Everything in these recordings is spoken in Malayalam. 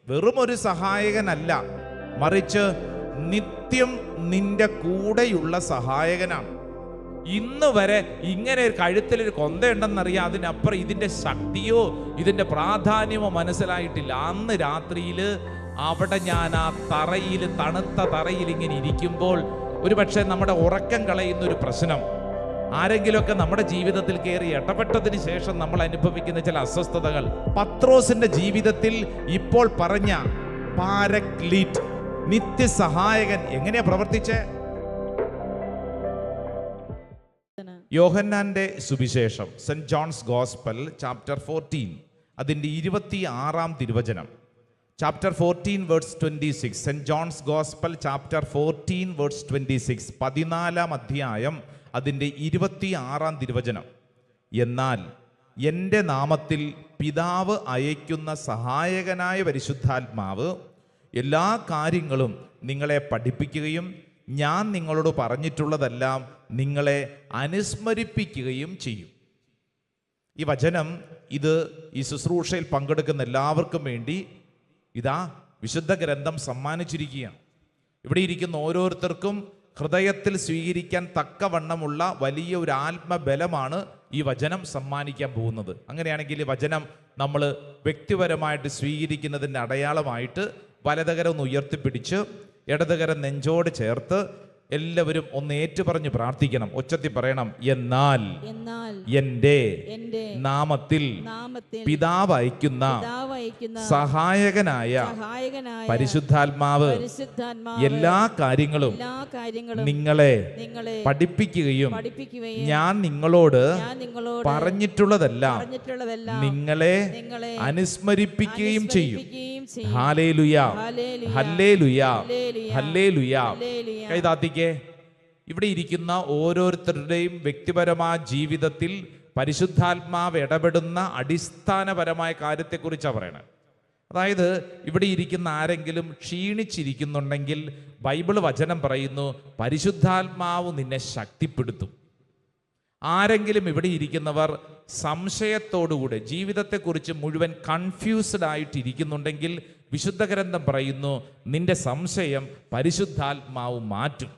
വെറും ഒരു സഹായകനല്ല, മറിച്ച് നിത്യം നിന്റെ കൂടെയുള്ള സഹായകനാണ്. ഇന്ന് വരെ ഇങ്ങനെ ഒരു കഴുത്തിലൊരു കൊന്തയുണ്ടെന്നറിയാം, അതിനപ്പുറം ഇതിന്റെ ശക്തിയോ ഇതിന്റെ പ്രാധാന്യമോ മനസ്സിലായിട്ടില്ല. അന്ന് രാത്രിയിൽ അവിടെ ഞാൻ ആ തറയിൽ, തണുത്ത തറയിൽ ഇങ്ങനെ ഇരിക്കുമ്പോൾ ഒരു പക്ഷേ നമ്മുടെ ഉറക്കം കളയുന്ന ഒരു പ്രശ്നം, ആരെങ്കിലുമൊക്കെ നമ്മുടെ ജീവിതത്തിൽ കയറി ഇടപെട്ടതിന് ശേഷം നമ്മൾ അനുഭവിക്കുന്ന ചില അസ്വസ്ഥതകൾ. പത്രോസിന്റെ ജീവിതത്തിൽ ഇപ്പോൾ പറഞ്ഞ പാരക്ലീറ്റ്, നിത്യസഹായകൻ എങ്ങനെയാ പ്രവർത്തിച്ചേ? യോഹന്നാന്റെ സുവിശേഷം, സെന്റ് ജോൺസ് ഗോസ്പൽ ചാപ്റ്റർ 14, അതിൻ്റെ 26-ാം തിരുവചനം. Chapter 14 verse 26. Saint John's gospel chapter 14 verse 26, 14-ാം അധ്യായം, അതിൻ്റെ 26-ാം തിരുവചനം. എന്നാൽ എൻ്റെ നാമത്തിൽ പിതാവ് അയക്കുന്ന സഹായകനായ പരിശുദ്ധാത്മാവ് എല്ലാ കാര്യങ്ങളും നിങ്ങളെ പഠിപ്പിക്കുകയും ഞാൻ നിങ്ങളോട് പറഞ്ഞിട്ടുള്ളതെല്ലാം നിങ്ങളെ അനുസ്മരിപ്പിക്കുകയും ചെയ്യും. ഈ വചനം ഈ ശുശ്രൂഷയിൽ പങ്കെടുക്കുന്ന എല്ലാവർക്കും വേണ്ടി ഇതാ വിശുദ്ധ ഗ്രന്ഥം സമ്മാനിച്ചിരിക്കുകയാണ്. ഇവിടെ ഇരിക്കുന്ന ഓരോരുത്തർക്കും ഹൃദയത്തിൽ സ്വീകരിക്കാൻ തക്കവണ്ണമുള്ള വലിയ ഒരു ആത്മബലമാണ് ഈ വചനം സമ്മാനിക്കാൻ പോകുന്നത്. അങ്ങനെയാണെങ്കിൽ ഈ വചനം നമ്മൾ വ്യക്തിപരമായിട്ട് സ്വീകരിക്കുന്നതിൻ്റെ അടയാളമായിട്ട് വലതുകരം ഒന്ന് ഉയർത്തിപ്പിടിച്ച് ഇടതുകരം നെഞ്ചോട് ചേർത്ത് എല്ലാവരും ഒന്ന് ഏറ്റുപറഞ്ഞ് പ്രാർത്ഥിക്കണം. ഒച്ചത്തിൽ പറയണം, എന്നാൽ എൻ്റെ നാമത്തിൽ പിതാവ് അയക്കുന്ന സഹായകനായ പരിശുദ്ധാത്മാവ് എല്ലാ കാര്യങ്ങളും നിങ്ങളെ പഠിപ്പിക്കുകയും ഞാൻ നിങ്ങളോട് പറഞ്ഞിട്ടുള്ളതെല്ലാം നിങ്ങളെ അനുസ്മരിപ്പിക്കുകയും ചെയ്യും. ഹല്ലേലൂയ, ഹല്ലേലൂയ, ഹല്ലേലൂയ. കൈതാത്തിക്ക്. ഇവിടെ ഇരിക്കുന്ന ഓരോരുത്തരുടെയും വ്യക്തിപരമായ ജീവിതത്തിൽ പരിശുദ്ധാത്മാവ് ഇടപെടുന്ന അടിസ്ഥാനപരമായ കാര്യത്തെക്കുറിച്ചാണ് പറയണത്. അതായത് ഇവിടെ ഇരിക്കുന്ന ആരെങ്കിലും ക്ഷീണിച്ചിരിക്കുന്നുണ്ടെങ്കിൽ ബൈബിൾ വചനം പറയുന്നു പരിശുദ്ധാത്മാവ് നിന്നെ ശക്തിപ്പെടുത്തും. ആരെങ്കിലും ഇവിടെ ഇരിക്കുന്നവർ സംശയത്തോടുകൂടെ ജീവിതത്തെക്കുറിച്ച് മുഴുവൻ കൺഫ്യൂസ്ഡ് ആയിട്ടിരിക്കുന്നുണ്ടെങ്കിൽ വിശുദ്ധ ഗ്രന്ഥം പറയുന്നു നിന്റെ സംശയം പരിശുദ്ധാത്മാവ് മാറ്റും.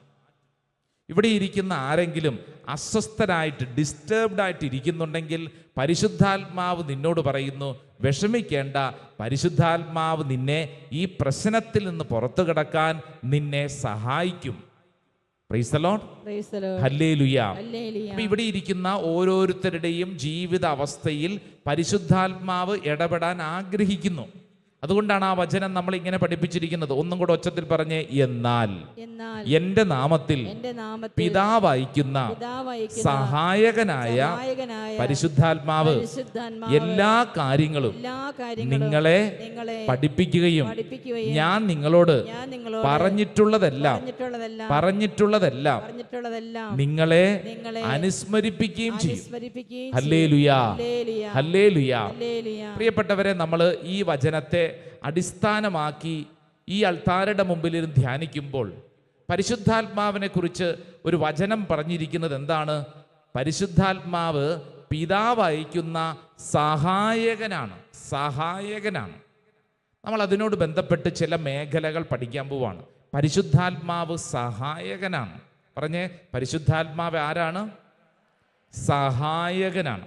ഇവിടെ ഇരിക്കുന്ന ആരെങ്കിലും അസ്വസ്ഥരായിട്ട് ഡിസ്റ്റർബ്ഡ് ആയിട്ട് ഇരിക്കുന്നുണ്ടെങ്കിൽ പരിശുദ്ധാത്മാവ് നിന്നോട് പറയുന്നു വിഷമിക്കേണ്ട, പരിശുദ്ധാത്മാവ് നിന്നെ ഈ പ്രശ്നത്തിൽ നിന്ന് പുറത്തു കടക്കാൻ നിന്നെ സഹായിക്കും. Price the lord, hallelujah. അപ്പോൾ ഇവിടെ ഇരിക്കുന്ന ഓരോരുത്തരുടെയും ജീവിത അവസ്ഥയിൽ പരിശുദ്ധാത്മാവ് ഇടപെടാൻ ആഗ്രഹിക്കുന്നു. അതുകൊണ്ടാണ് ആ വചനം നമ്മൾ ഇങ്ങനെ പഠിപ്പിച്ചിരിക്കുന്നത്. ഒന്നും കൂടെ ഒച്ചത്തിൽ പറഞ്ഞേ, എന്നാൽ എൻ്റെ നാമത്തിൽ പിതാവ് അയക്കുന്ന സഹായകനായ പരിശുദ്ധാത്മാവ് എല്ലാ കാര്യങ്ങളും നിങ്ങളെ പഠിപ്പിക്കുകയും ഞാൻ നിങ്ങളോട് പറഞ്ഞിട്ടുള്ളതെല്ലാം നിങ്ങളെ അനുസ്മരിപ്പിക്കുകയും ചെയ്യും. ഹല്ലേലൂയ, ഹല്ലേലൂയ. പ്രിയപ്പെട്ടവരെ, നമ്മൾ ഈ വചനത്തെ അടിസ്ഥാനമാക്കി ഈ അൾത്താരയുടെ മുമ്പിലിരുന്ന് ധ്യാനിക്കുമ്പോൾ പരിശുദ്ധാത്മാവിനെ കുറിച്ച് ഒരു വചനം പറഞ്ഞിരിക്കുന്നത് എന്താണ്? പരിശുദ്ധാത്മാവ് പിതാവ് അയക്കുന്ന സഹായകനാണ്. നമ്മൾ അതിനോട് ബന്ധപ്പെട്ട് ചില മേഖലകൾ പഠിക്കാൻ പോവാണ്. പരിശുദ്ധാത്മാവ് സഹായകനാണ്. പറഞ്ഞേ, പരിശുദ്ധാത്മാവ് ആരാണ്? സഹായകനാണ്.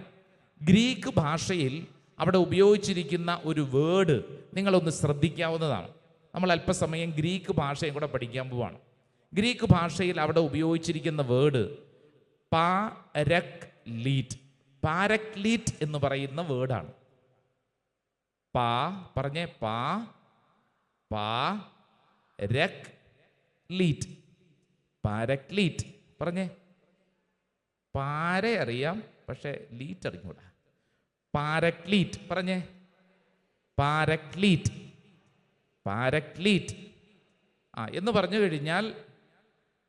ഗ്രീക്ക് ഭാഷയിൽ അവിടെ ഉപയോഗിച്ചിരിക്കുന്ന ഒരു വേർഡ് നിങ്ങളൊന്ന് ശ്രദ്ധിക്കാവുന്നതാണ്. നമ്മൾ അല്പസമയം ഗ്രീക്ക് ഭാഷയും കൂടെ പഠിക്കാൻ പോവാണ്. ഗ്രീക്ക് ഭാഷയിൽ അവിടെ ഉപയോഗിച്ചിരിക്കുന്ന വേർഡ് പാരക്ലീറ്റ് എന്ന് പറയുന്ന വേർഡാണ്. പറഞ്ഞേ, പാരക്ലീറ്റ്. പറഞ്ഞേ, പാര അറിയാം, പക്ഷെ ലീറ്റ് അറിഞ്ഞൂടാ. പാരക്ലീറ്റ്. പറഞ്ഞേ, പാരക്ലീറ്റ് എന്ന് പറഞ്ഞു കഴിഞ്ഞാൽ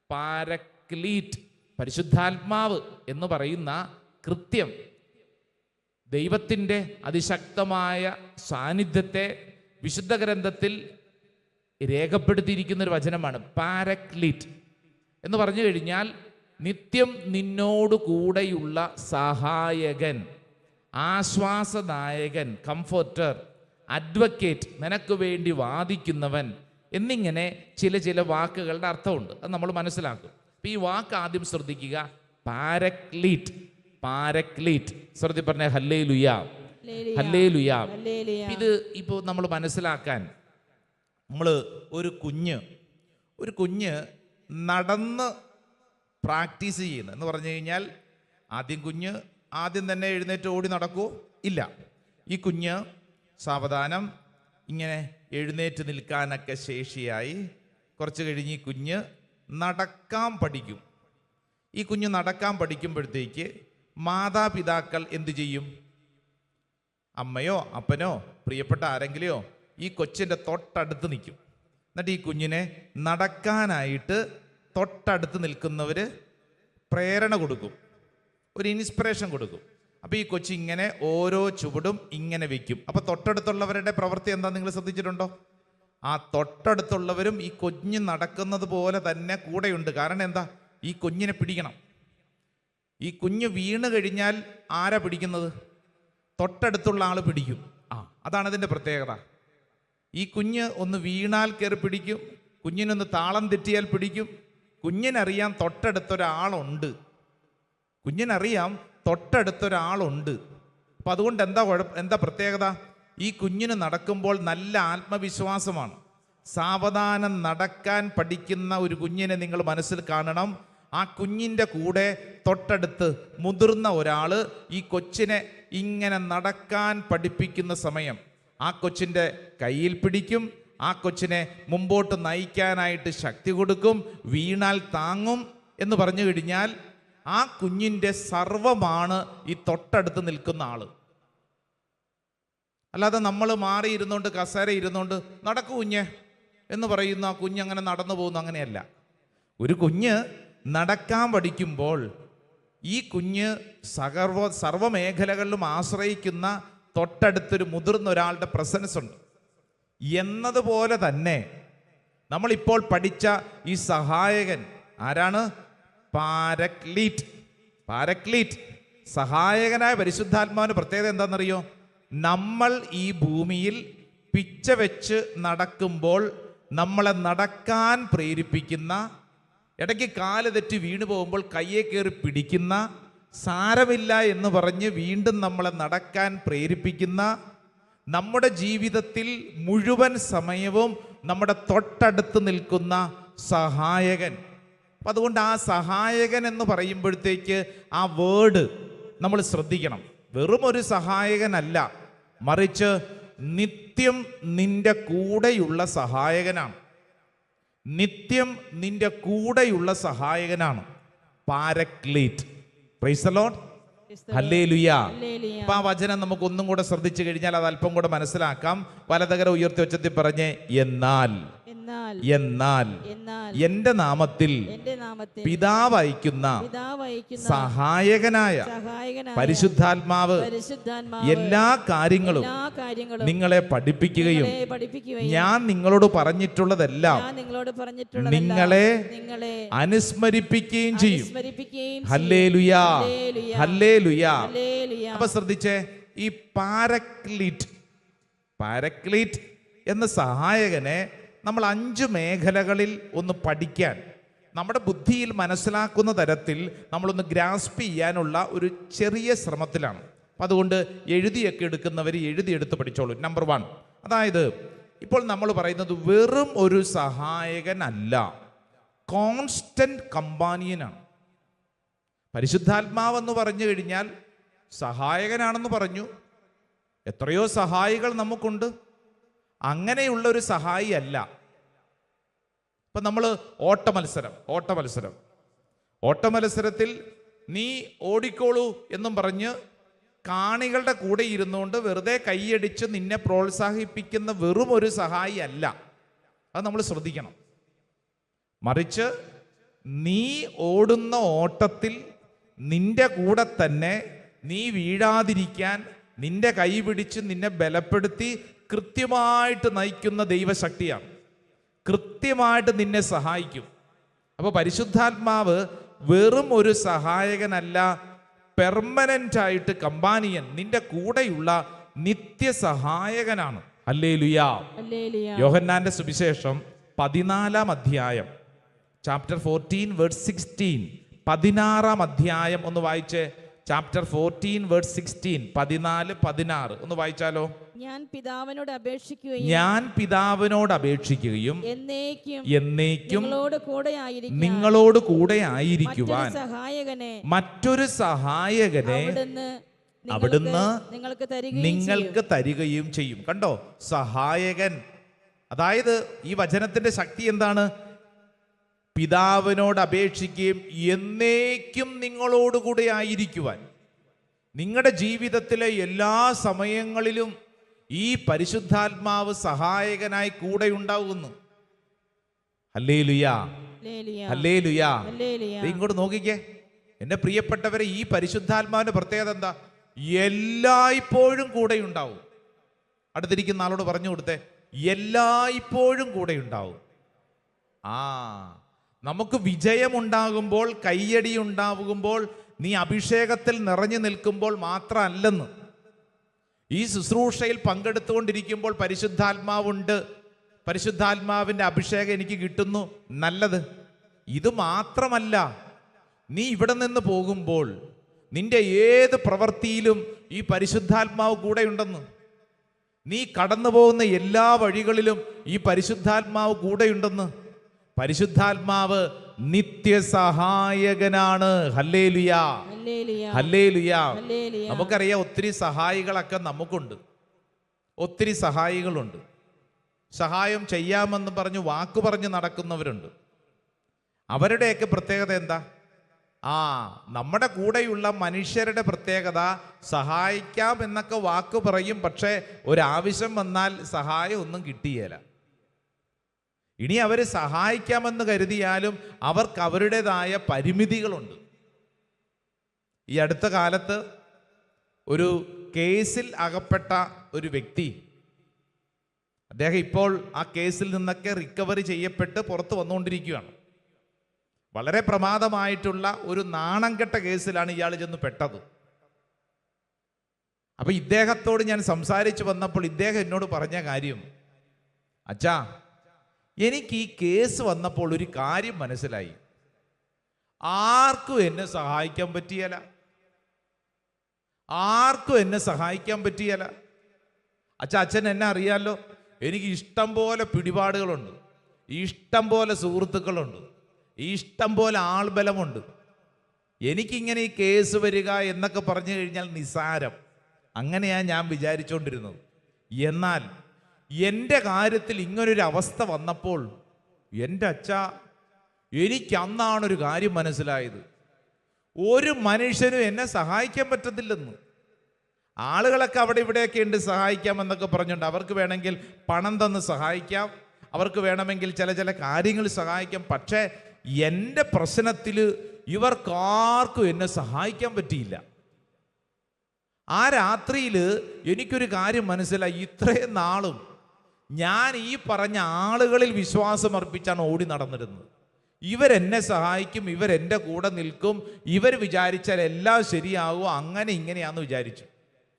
പാരക്ലീറ്റ്, പരിശുദ്ധാത്മാവ് എന്ന് പറയുന്ന കൃത്യം ദൈവത്തിൻ്റെ അതിശക്തമായ സാന്നിധ്യത്തെ വിശുദ്ധ ഗ്രന്ഥത്തിൽ രേഖപ്പെടുത്തിയിരിക്കുന്ന ഒരു വചനമാണ്. പാരക്ലീറ്റ് എന്ന് പറഞ്ഞു കഴിഞ്ഞാൽ നിത്യം നിന്നോട് കൂടെയുള്ള സഹായകൻ, ആശ്വാസദായകൻ, കംഫർട്ടർ, അഡ്വക്കേറ്റ്, നിനക്ക് വേണ്ടി വാദിക്കുന്നവൻ എന്നിങ്ങനെ ചില വാക്കുകളുടെ അർത്ഥമുണ്ട്. അത് നമ്മൾ മനസ്സിലാക്കും. അപ്പം ഈ വാക്ക് ആദ്യം ശ്രദ്ധിക്കുക, പാരക്ലീറ്റ്. പാരക്ലീറ്റ് ശ്രദ്ധി പറഞ്ഞ ഹല്ലേലൂയ, ഹല്ലേലൂയ. ഇത് ഇപ്പോൾ നമ്മൾ മനസ്സിലാക്കാൻ, നമ്മൾ ഒരു കുഞ്ഞ് നടന്ന് പ്രാക്ടീസ് ചെയ്യുന്നത് എന്ന് പറഞ്ഞു കഴിഞ്ഞാൽ ആദ്യം തന്നെ എഴുന്നേറ്റ് ഓടി നടക്കുമോ? ഇല്ല. ഈ കുഞ്ഞ് സാവധാനം ഇങ്ങനെ എഴുന്നേറ്റ് നിൽക്കാനൊക്കെ ശേഷിയായി കുറച്ച് കഴിഞ്ഞ് ഈ കുഞ്ഞ് നടക്കാൻ പഠിക്കും. ഈ കുഞ്ഞ് നടക്കാൻ പഠിക്കുമ്പോഴത്തേക്ക് മാതാപിതാക്കൾ എന്തു ചെയ്യും? അമ്മയോ അപ്പനോ പ്രിയപ്പെട്ട ആരെങ്കിലെയോ ഈ കൊച്ചിൻ്റെ തൊട്ടടുത്ത് നിൽക്കും. എന്നിട്ട് ഈ കുഞ്ഞിനെ നടക്കാനായിട്ട് തൊട്ടടുത്ത് നിൽക്കുന്നവർ പ്രേരണ കൊടുക്കും, ഒരു ഇൻസ്പിറേഷൻ കൊടുക്കും. അപ്പോൾ ഈ കൊച്ചി ഇങ്ങനെ ഓരോ ചുവടും ഇങ്ങനെ വെക്കും. അപ്പോൾ തൊട്ടടുത്തുള്ളവരുടെ പ്രവൃത്തി എന്താ നിങ്ങൾ ശ്രദ്ധിച്ചിട്ടുണ്ടോ? ആ തൊട്ടടുത്തുള്ളവരും ഈ കുഞ്ഞ് നടക്കുന്നത് പോലെ തന്നെ കൂടെയുണ്ട്. കാരണം എന്താ? ഈ കുഞ്ഞിനെ പിടിക്കണം. ഈ കുഞ്ഞ് വീണ് കഴിഞ്ഞാൽ ആരാ പിടിക്കുന്നത്? തൊട്ടടുത്തുള്ള ആൾ പിടിക്കും. അതാണ് ഇതിൻ്റെ പ്രത്യേകത. ഈ കുഞ്ഞ് ഒന്ന് വീണാൽ കയറി പിടിക്കും, കുഞ്ഞിനൊന്ന് താളം തെറ്റിയാൽ പിടിക്കും. കുഞ്ഞിനറിയാം തൊട്ടടുത്തൊരാളുണ്ട്, കുഞ്ഞിനറിയാം തൊട്ടടുത്തൊരാളുണ്ട്. അപ്പം അതുകൊണ്ട് എന്താ പ്രത്യേകത? ഈ കുഞ്ഞിന് നടക്കുമ്പോൾ നല്ല ആത്മവിശ്വാസമാണ്. സാവധാനം നടക്കാൻ പഠിക്കുന്ന ഒരു കുഞ്ഞിനെ നിങ്ങൾ മനസ്സിൽ കാണണം. ആ കുഞ്ഞിൻ്റെ കൂടെ തൊട്ടടുത്ത് മുതിർന്ന ഒരാൾ ഈ കൊച്ചിനെ ഇങ്ങനെ നടക്കാൻ പഠിപ്പിക്കുന്ന സമയം ആ കൊച്ചിൻ്റെ കയ്യിൽ പിടിക്കും, ആ കൊച്ചിനെ മുമ്പോട്ട് നയിക്കാനായിട്ട് ശക്തി കൊടുക്കും, വീണാൽ താങ്ങും എന്ന് പറഞ്ഞു കഴിഞ്ഞാൽ ആ കുഞ്ഞിൻ്റെ സർവമാണ് ഈ തൊട്ടടുത്ത് നിൽക്കുന്ന ആള്. അല്ലാതെ നമ്മൾ മാറി ഇരുന്നുകൊണ്ട് കസേര ഇരുന്നുകൊണ്ട് നടക്കൂ കുഞ്ഞ് എന്ന് പറയുന്നു, ആ കുഞ്ഞങ്ങനെ നടന്നു പോകുന്നു, അങ്ങനെയല്ല. ഒരു കുഞ്ഞ് നടക്കാൻ പഠിക്കുമ്പോൾ ഈ കുഞ്ഞ് സർവമേഖലകളിലും ആശ്രയിക്കുന്ന തൊട്ടടുത്തൊരു മുതിർന്ന ഒരാളുടെ പ്രസൻസ് ഉണ്ട്. എന്നതുപോലെ തന്നെ നമ്മളിപ്പോൾ പഠിച്ച ഈ സഹായകൻ ആരാണ്? പാരക്ലീറ്റ്. പാരക്ലീറ്റ്, സഹായകനായ പരിശുദ്ധാത്മാവിന്റെ പ്രത്യേകത എന്താണെന്നറിയോ? നമ്മൾ ഈ ഭൂമിയിൽ പിച്ച വെച്ച് നടക്കുമ്പോൾ നമ്മളെ നടക്കാൻ പ്രേരിപ്പിക്കുന്ന, ഇടയ്ക്ക് കാല് തെറ്റി വീണു പോകുമ്പോൾ കയ്യെ കയറി പിടിക്കുന്ന, സാരമില്ല എന്ന് പറഞ്ഞ് വീണ്ടും നമ്മളെ നടക്കാൻ പ്രേരിപ്പിക്കുന്ന, നമ്മുടെ ജീവിതത്തിൽ മുഴുവൻ സമയവും നമ്മുടെ തൊട്ടടുത്ത് നിൽക്കുന്ന സഹായകൻ. അപ്പം അതുകൊണ്ട് ആ സഹായകൻ എന്ന് പറയുമ്പോഴത്തേക്ക് ആ വേർഡ് നമ്മൾ ശ്രദ്ധിക്കണം. വെറും ഒരു സഹായകനല്ല, മറിച്ച് നിത്യം നിന്റെ കൂടെയുള്ള സഹായകനാണ്. നിത്യം നിന്റെ കൂടെയുള്ള സഹായകനാണ് paraclete. Praise the lord, hallelujah. അപ്പൊ ആ വചനം നമുക്ക് ഒന്നും കൂടെ ശ്രദ്ധിച്ചു കഴിഞ്ഞാൽ അത് അല്പം കൂടെ മനസ്സിലാക്കാം. വലതുകര ഉയർത്തി ഉച്ചത്തിൽ പറഞ്ഞേ, എന്നാൽ എന്റെ നാമത്തിൽ പിതാവ് അയക്കുന്ന സഹായകനായ പരിശുദ്ധാത്മാവ് എല്ലാ കാര്യങ്ങളും നിങ്ങളെ പഠിപ്പിക്കുകയും ഞാൻ നിങ്ങളോട് പറഞ്ഞിട്ടുള്ളതെല്ലാം നിങ്ങളെ അനുസ്മരിപ്പിക്കുകയും ചെയ്യും. ഹല്ലേലൂയ, ഹല്ലേലൂയ. അപ്പൊ ശ്രദ്ധിച്ചേ, ഈ പാരക്ലീറ്റ് എന്ന സഹായകനെ നമ്മൾ 5 മേഖലകളിൽ ഒന്ന് പഠിക്കാൻ, നമ്മുടെ ബുദ്ധിയിൽ മനസ്സിലാക്കുന്ന തരത്തിൽ നമ്മളൊന്ന് ഗ്രാസ്പ് ചെയ്യാനുള്ള ഒരു ചെറിയ ശ്രമത്തിലാണ്. അപ്പം അതുകൊണ്ട് എഴുതിയൊക്കെ എടുക്കുന്നവർ എഴുതിയെടുത്ത് പഠിച്ചോളൂ. നമ്പർ 1, അതായത് ഇപ്പോൾ നമ്മൾ പറയുന്നത് വെറും ഒരു സഹായകനല്ല, കോൺസ്റ്റന്റ് കമ്പാനിയനാണ്. പരിശുദ്ധാത്മാവെന്ന് പറഞ്ഞു കഴിഞ്ഞാൽ സഹായകനാണെന്ന് പറഞ്ഞു. എത്രയോ സഹായികൾ നമുക്കുണ്ട്. അങ്ങനെയുള്ള ഒരു സഹായി അല്ല. ഇപ്പം നമ്മൾ ഓട്ടമത്സരത്തിൽ നീ ഓടിക്കോളൂ എന്നും പറഞ്ഞ് കാണികളുടെ കൂടെ ഇരുന്നുകൊണ്ട് വെറുതെ കൈയടിച്ച് നിന്നെ പ്രോത്സാഹിപ്പിക്കുന്ന വെറും ഒരു സഹായി അല്ല. അത് നമ്മൾ ശ്രദ്ധിക്കണം. മറിച്ച് നീ ഓടുന്ന ഓട്ടത്തിൽ നിന്റെ കൂടെ തന്നെ നീ വീഴാതിരിക്കാൻ നിന്റെ കൈ പിടിച്ച് നിന്നെ ബലപ്പെടുത്തി കൃത്യമായിട്ട് നയിക്കുന്ന ദൈവശക്തിയാണ്. കൃത്യമായിട്ട് നിന്നെ സഹായിക്കും. അപ്പോൾ പരിശുദ്ധാത്മാവ് വെറും ഒരു സഹായകനല്ല, പെർമനൻ്റ് ആയിട്ട് കമ്പാനിയൻ, നിന്റെ കൂടെയുള്ള നിത്യസഹായകനാണ്. ഹല്ലേലൂയാ. ഹല്ലേലൂയ. യോഹന്നാന്റെ സുവിശേഷം 14-ാം അധ്യായം, ചാപ്റ്റർ 14 വേഴ്സ് 16. 16-ാം അധ്യായം ഒന്ന് വായിച്ചേ. ചാപ്റ്റർ 14 വേഴ്സ് 16, 14, 16 ഒന്ന് വായിച്ചാലോ. ഞാൻ പിതാവിനോട് അപേക്ഷിക്കുകയും എന്നേക്കും നിങ്ങളോട് കൂടെ ആയിരിക്കുവാൻ മറ്റൊരു സഹായകനെ അവിടുന്ന് നിങ്ങൾക്ക് തരികയും ചെയ്യും. കണ്ടോ, സഹായകൻ. അതായത് ഈ വചനത്തിന്റെ ശക്തി എന്താണ്? പിതാവിനോട് അപേക്ഷിക്കുകയും എന്നേക്കും നിങ്ങളോടുകൂടെ ആയിരിക്കുവാൻ. നിങ്ങളുടെ ജീവിതത്തിലെ എല്ലാ സമയങ്ങളിലും ഈ പരിശുദ്ധാത്മാവ് സഹായകനായി കൂടെ ഉണ്ടാവുന്നു. ഹല്ലേലൂയാ, ഹല്ലേലൂയാ. ഇങ്ങോട്ട് നോക്കിക്കേ എൻ്റെ പ്രിയപ്പെട്ടവരെ, ഈ പരിശുദ്ധാത്മാവിന്റെ പ്രത്യേകത എന്താ? എല്ലായ്പ്പോഴും കൂടെ ഉണ്ടാവും. അടുത്തിരിക്കുന്ന ആളോട് പറഞ്ഞു കൊടുത്തേ, എല്ലായ്പ്പോഴും കൂടെ ഉണ്ടാവും. നമുക്ക് വിജയമുണ്ടാകുമ്പോൾ, കയ്യടി ഉണ്ടാകുമ്പോൾ, നീ അഭിഷേകത്തിൽ നിറഞ്ഞു നിൽക്കുമ്പോൾ മാത്രമല്ലെന്ന്. ഈ ശുശ്രൂഷയിൽ പങ്കെടുത്തുകൊണ്ടിരിക്കുമ്പോൾ പരിശുദ്ധാത്മാവുണ്ട്, പരിശുദ്ധാത്മാവിൻ്റെ അഭിഷേകം എനിക്ക് കിട്ടുന്നു, നല്ലത്. ഇത് മാത്രമല്ല, നീ ഇവിടെ നിന്ന് പോകുമ്പോൾ നിന്റെ ഏത് പ്രവൃത്തിയിലും ഈ പരിശുദ്ധാത്മാവ് കൂടെയുണ്ടെന്ന്. നീ കടന്നു പോകുന്ന എല്ലാ വഴികളിലും ഈ പരിശുദ്ധാത്മാവ് കൂടെയുണ്ടെന്ന്. പരിശുദ്ധാത്മാവ് നിത്യസഹായകനാണ്. ഹല്ലേലൂയാ, ഹല്ലേലൂയാ. നമുക്കറിയാം, ഒത്തിരി സഹായികളൊക്കെ നമുക്കുണ്ട്, ഒത്തിരി സഹായികളുണ്ട്. സഹായം ചെയ്യാമെന്ന് പറഞ്ഞ് വാക്ക് പറഞ്ഞ് നടക്കുന്നവരുണ്ട്. അവരുടെയൊക്കെ പ്രത്യേകത എന്താ? നമ്മുടെ കൂടെയുള്ള മനുഷ്യരുടെ പ്രത്യേകത സഹായിക്കാം എന്നൊക്കെ വാക്ക് പറയും, പക്ഷേ ഒരാവശ്യം വന്നാൽ സഹായം ഒന്നും കിട്ടിയേല. ഇനി അവർ സഹായിക്കാമെന്ന് കരുതിയാലും അവർക്ക് അവരുടേതായ പരിമിതികളുണ്ട്. ഈ അടുത്ത കാലത്ത് ഒരു കേസിൽ അകപ്പെട്ട ഒരു വ്യക്തി, അദ്ദേഹം ഇപ്പോൾ ആ കേസിൽ നിന്നൊക്കെ റിക്കവറി ചെയ്യപ്പെട്ട് പുറത്ത് വന്നുകൊണ്ടിരിക്കുകയാണ്. വളരെ പ്രമാദമായിട്ടുള്ള ഒരു നാണംകെട്ട കേസിലാണ് ഇയാൾ ചെന്ന് പെട്ടത്. അപ്പൊ ഇദ്ദേഹത്തോട് ഞാൻ സംസാരിച്ചു വന്നപ്പോൾ ഇദ്ദേഹം എന്നോട് പറഞ്ഞ കാര്യം, അച്ഛാ, എനിക്ക് ഈ കേസ് വന്നപ്പോൾ ഒരു കാര്യം മനസ്സിലായി. ആർക്കും എന്നെ സഹായിക്കാൻ പറ്റിയല്ല, ആർക്കും എന്നെ സഹായിക്കാൻ പറ്റിയല്ല. അച്ഛൻ എന്നെ അറിയാലോ, എനിക്ക് ഇഷ്ടം പോലെ പിടിപാടുകളുണ്ട്, ഇഷ്ടം പോലെ സുഹൃത്തുക്കളുണ്ട്, ഇഷ്ടം പോലെ ആൾബലമുണ്ട്. എനിക്കിങ്ങനെ ഈ കേസ് വരിക എന്നൊക്കെ പറഞ്ഞു കഴിഞ്ഞാൽ നിസ്സാരം, അങ്ങനെയാണ് ഞാൻ വിചാരിച്ചുകൊണ്ടിരുന്നത്. എന്നാൽ എൻ്റെ കാര്യത്തിൽ ഇങ്ങനൊരു അവസ്ഥ വന്നപ്പോൾ എൻ്റെ അച്ഛാ, എനിക്ക് അന്നാണൊരു കാര്യം മനസ്സിലായത്. ഒരു മനുഷ്യനും എന്നെ സഹായിക്കാൻ പറ്റത്തില്ലെന്ന്. ആളുകളൊക്കെ അവിടെ ഇവിടെയൊക്കെ ഉണ്ട് സഹായിക്കാമെന്നൊക്കെ പറഞ്ഞുകൊണ്ട്, അവർക്ക് വേണമെങ്കിൽ പണം തന്ന് സഹായിക്കാം, അവർക്ക് വേണമെങ്കിൽ ചില കാര്യങ്ങൾ സഹായിക്കാം. പക്ഷേ എൻ്റെ പ്രശ്നത്തിൽ ഇവർക്കാർക്കും എന്നെ സഹായിക്കാൻ പറ്റിയില്ല. ആ രാത്രിയിൽ എനിക്കൊരു കാര്യം മനസ്സിലായി. ഇത്രയും നാളും ഞാൻ ഈ പറഞ്ഞ ആളുകളിൽ വിശ്വാസം അർപ്പിച്ചാണ് ഓടി നടന്നിരുന്നത്. ഇവരെന്നെ സഹായിക്കും, ഇവരെൻ്റെ കൂടെ നിൽക്കും, ഇവർ വിചാരിച്ചാൽ എല്ലാം ശരിയാകും, അങ്ങനെ ഇങ്ങനെയാന്ന് വിചാരിച്ചു.